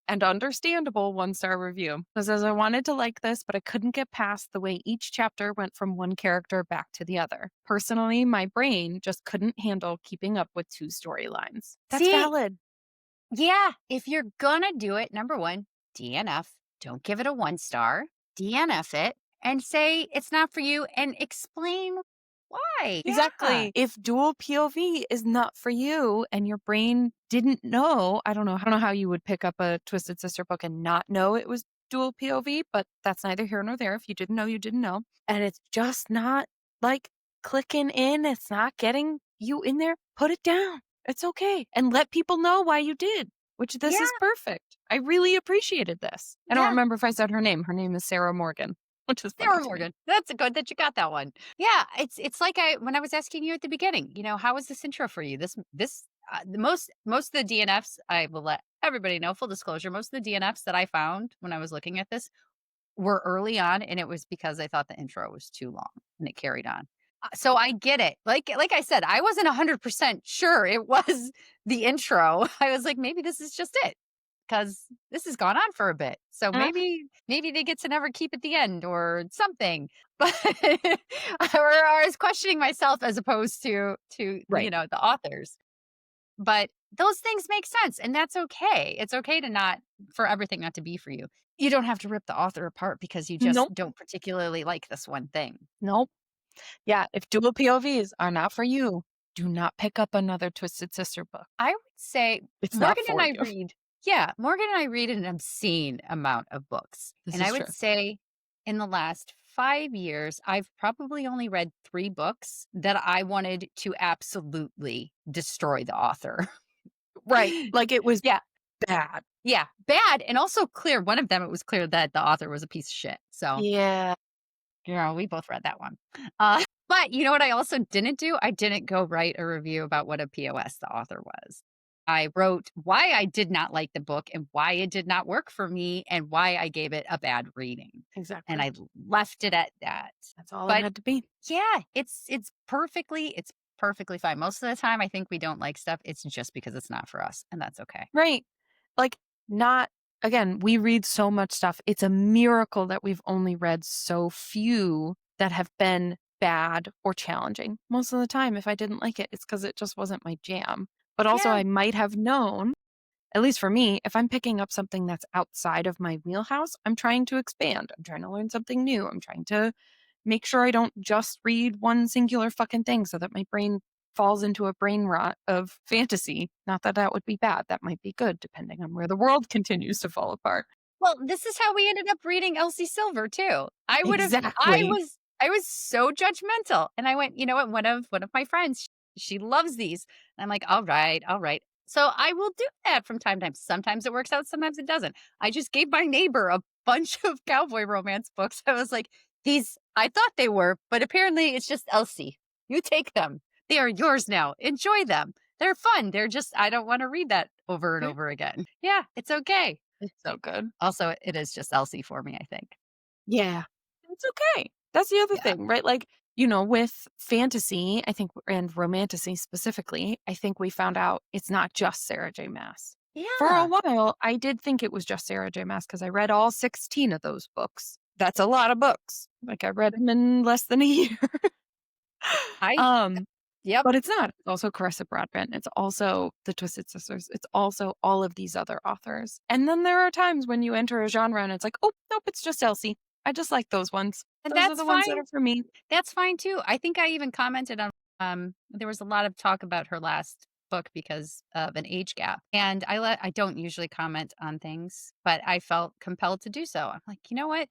Speaker 2: and understandable 1 star review. Because as I wanted to like this, but I couldn't get past the way each chapter went from one character back to the other. Personally, my brain just couldn't handle keeping up with 2 storylines. That's
Speaker 1: See,
Speaker 2: valid.
Speaker 1: yeah, if you're gonna do it, number one, DNF. Don't give it a 1 star. DNF it and say it's not for you and explain. Why? Yeah.
Speaker 2: Exactly. If dual POV is not for you and your brain didn't know, I don't know how you would pick up a Twisted Sister book and not know it was dual POV, but that's neither here nor there. If you didn't know, you didn't know. And it's just not like clicking in, it's not getting you in there, put it down. It's okay. And let people know why you did, which this is
Speaker 1: Yeah.
Speaker 2: perfect. I really appreciated this. I don't
Speaker 1: Yeah.
Speaker 2: remember if I said her name. Her name is Sarah Morgan, which is funny
Speaker 1: Sarah
Speaker 2: to me.
Speaker 1: Morgan. That's good that you got that one. Yeah, it's like I when I was asking you at the beginning, how was this intro for you? The most of the DNFs I will let everybody know, full disclosure, most of the DNFs that I found when I was looking at this were early on, and it was because I thought the intro was too long and it carried on. So I get it. Like I said, I wasn't 100% sure it was the intro. I was like, maybe this is just it because this has gone on for a bit. So
Speaker 2: Mhm.
Speaker 1: maybe they get to never keep at the end or something. But or I was questioning myself as opposed to
Speaker 2: Right.
Speaker 1: the authors. But those things make sense, and that's okay. It's okay to not for everything not to be for you. You don't have to rip the author apart because you just
Speaker 2: Nope.
Speaker 1: don't particularly like this one thing.
Speaker 2: Nope. Yeah, if dual POVs are not for you, do not pick up another Twisted Sister book.
Speaker 1: I would say
Speaker 2: It's not
Speaker 1: Morgan and
Speaker 2: for
Speaker 1: I
Speaker 2: you.
Speaker 1: read yeah, Morgan and I read an obscene amount of books,
Speaker 2: This
Speaker 1: and I
Speaker 2: is
Speaker 1: would
Speaker 2: true.
Speaker 1: say in the last 5 years, I've probably only read 3 books that I wanted to absolutely destroy the author.
Speaker 2: Right. Like it was
Speaker 1: Yeah,
Speaker 2: bad.
Speaker 1: yeah, bad and also clear. One of them, it was clear that the author was a piece of shit, so
Speaker 2: Yeah.
Speaker 1: we both read that one. But you know what I also didn't do? I didn't go write a review about what a POS the author was. I wrote why I did not like the book and why it did not work for me and why I gave it a bad reading. And
Speaker 2: Exactly.
Speaker 1: I left it at that.
Speaker 2: That's all it
Speaker 1: But
Speaker 2: had to be.
Speaker 1: yeah, it's perfectly fine. Most of the time I think we don't like stuff. It's just because it's not for us, and that's okay.
Speaker 2: Right. Like, not again, we read so much stuff. It's a miracle that we've only read so few that have been bad or challenging. Most of the time, if I didn't like it, it's because it just wasn't my jam. But also,
Speaker 1: Yeah.
Speaker 2: I might have known, at least for me, if I'm picking up something that's outside of my wheelhouse, I'm trying to expand. I'm trying to learn something new. I'm trying to make sure I don't just read one singular fucking thing so that my brain falls into a brain rot of fantasy. Not that that would be bad. That might be good, depending on where the world continues to fall apart.
Speaker 1: Well, this is how we ended up reading Elsie Silver too. I would have
Speaker 2: Exactly.
Speaker 1: I was so judgmental. And I went, you know what? One of my friends, she loves these. And I'm like, all right, all right. So I will do that from time to time. Sometimes it works out, sometimes it doesn't. I just gave my neighbor a bunch of cowboy romance books. I was like, these I thought they were, but apparently it's just Elsie. You take them. They are yours now. Enjoy them. They're fun. They're just I don't want to read that over and
Speaker 2: Right?
Speaker 1: over again. Yeah, it's okay.
Speaker 2: It's so good.
Speaker 1: Also, it is just Elsie for me, I think.
Speaker 2: Yeah. It's okay. That's the other
Speaker 1: Yeah.
Speaker 2: thing, right? Like, with fantasy, I think, and romantasy specifically, I think we found out it's not just Sarah J. Maas. For a
Speaker 1: Yeah.
Speaker 2: while, I did think it was just Sarah J. Maas because I read all 16 of those books. That's a lot of books. Like, I read them in less than a year.
Speaker 1: I
Speaker 2: um,
Speaker 1: Yep.
Speaker 2: but it's not. It's also Carissa Broadbent. It's also the Twisted Sisters. It's also all of these other authors. And then there are times when you enter a genre and it's like, oh, nope, it's just Elsie. I just like those ones.
Speaker 1: And
Speaker 2: Those are
Speaker 1: that's
Speaker 2: the ones that
Speaker 1: fine.
Speaker 2: are for me.
Speaker 1: That's fine too. I think I even commented on there was a lot of talk about her last book because of an age gap. And I don't usually comment on things, but I felt compelled to do so. I'm like, you know what?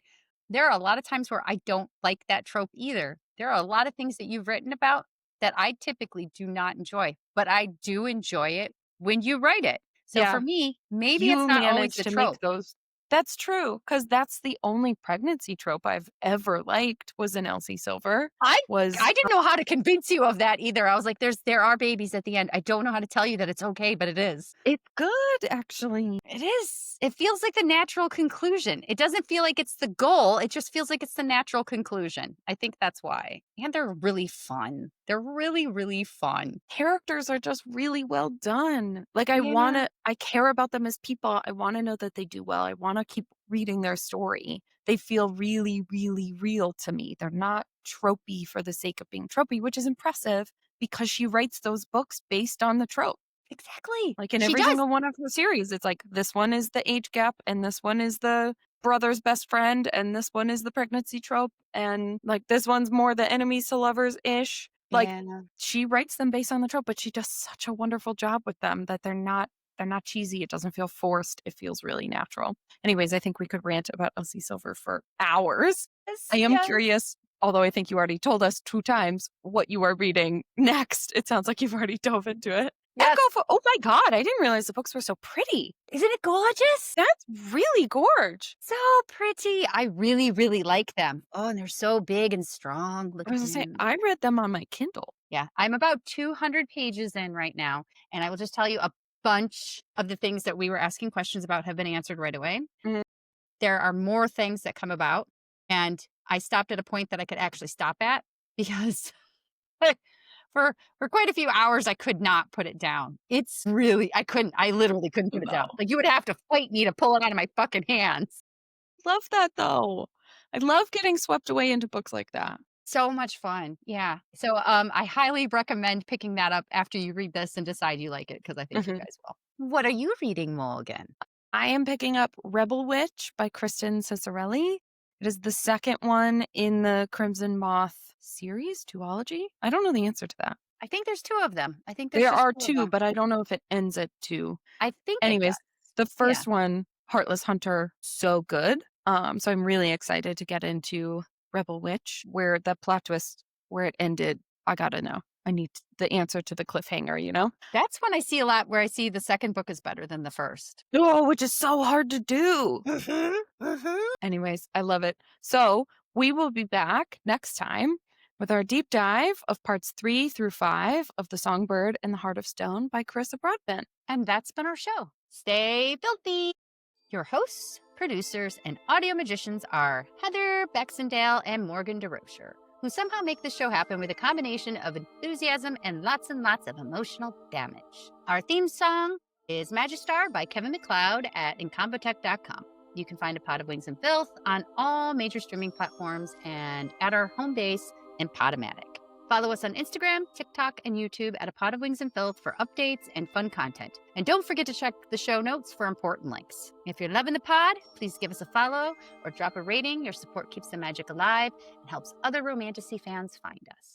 Speaker 1: There are a lot of times where I don't like that trope either. There are a lot of things that you've written about that I typically do not enjoy, but I do enjoy it when you write it. So for
Speaker 2: Yeah.
Speaker 1: me, maybe it's
Speaker 2: You
Speaker 1: not always
Speaker 2: managed
Speaker 1: the
Speaker 2: to make
Speaker 1: trope.
Speaker 2: those. That's true, because that's the only pregnancy trope I've ever liked was in Elsie Silver,
Speaker 1: I
Speaker 2: was
Speaker 1: I didn't know how to convince you of that either. I was like, there are babies at the end. I don't know how to tell you that it's okay, but it is.
Speaker 2: it's good, actually.
Speaker 1: It is. It feels like the natural conclusion. It doesn't feel like it's the goal. It just feels like it's the natural conclusion. I think that's why. And they're really fun. They're really, really fun.
Speaker 2: Characters are just really well done. Like,
Speaker 1: Yeah.
Speaker 2: I care about them as people. I wanna know that they do well. I wanna keep reading their story. They feel really, really real to me. They're not tropey for the sake of being tropey, which is impressive because she writes those books based on the trope.
Speaker 1: Exactly.
Speaker 2: Like, in
Speaker 1: She
Speaker 2: every
Speaker 1: does.
Speaker 2: single one of her series, it's like, this one is the age gap and this one is the brother's best friend, and this one is the pregnancy trope, and like this one's more the enemies to lovers ish. Like
Speaker 1: Yeah.
Speaker 2: she writes them based on the trope, but she does such a wonderful job with them that they're not cheesy. It doesn't feel forced. It feels really natural. Anyways, I think we could rant about Elsie Silver for hours. I
Speaker 1: Yes,
Speaker 2: am
Speaker 1: yes.
Speaker 2: curious, although I think you already told us 2 times what you are reading next. It sounds like you've already dove into it.
Speaker 1: Yes.
Speaker 2: Oh my God, I didn't realize the books were so pretty.
Speaker 1: Isn't it gorgeous?
Speaker 2: That's really gorge.
Speaker 1: So pretty. I really, really like them. Oh, and they're so big and strong. Look
Speaker 2: I
Speaker 1: at
Speaker 2: was gonna say,
Speaker 1: them.
Speaker 2: I read them on my Kindle.
Speaker 1: Yeah, I'm about 200 pages in right now. And I will just tell you a bunch of the things that we were asking questions about have been answered right away.
Speaker 2: Mhm.
Speaker 1: There are more things that come about. And I stopped at a point that I could actually stop at because for quite a few hours I could not put it down. It's really I literally couldn't put it down.
Speaker 2: No.
Speaker 1: Like you would have to fight me to pull it out of my fucking hands.
Speaker 2: Love that though. I love getting swept away into books like that.
Speaker 1: So much fun. Yeah. So I highly recommend picking that up after you read this and decide you like it because I think you
Speaker 2: Mhm.
Speaker 1: guys will. What are you reading, Morgan?
Speaker 2: I am picking up Rebel Witch by Kristen Cicerelli. It is the second one in the Crimson Moth series, duology. I don't know the answer to that.
Speaker 1: I think there's two of them. I think there's
Speaker 2: There
Speaker 1: just
Speaker 2: are
Speaker 1: two of
Speaker 2: 2,
Speaker 1: them.
Speaker 2: but I don't know if it ends at 2.
Speaker 1: I think it does.
Speaker 2: Anyways, the
Speaker 1: Yeah.
Speaker 2: first one, Heartless Hunter, so good. So I'm really excited to get into Rebel Witch, where the plot twist, where it ended, I gotta know. I need the answer to the cliffhanger, you know?
Speaker 1: That's when I see a lot where I see the second book is better than the first.
Speaker 2: Oh, which is so hard to do.
Speaker 1: Mhm.
Speaker 2: Anyways, I love it. So we will be back next time with our deep dive of parts 3 through 5 of The Songbird and the Heart of Stone by Carissa Broadbent.
Speaker 1: And that's been our show. Stay filthy. Your hosts, producers, and audio magicians are Heather Baxendale and Morgan DeRocher, who somehow make this show happen with a combination of enthusiasm and lots of emotional damage. Our theme song is Magistar by Kevin MacLeod at incompetech.com. You can find A Pot of Wings and Filth on all major streaming platforms and at our home base in Podomatic. Follow us on Instagram, TikTok, and YouTube at A Pot of Wings and Filth for updates and fun content. And don't forget to check the show notes for important links. If you're loving the pod, please give us a follow or drop a rating. Your support keeps the magic alive and helps other Romantasy fans find us.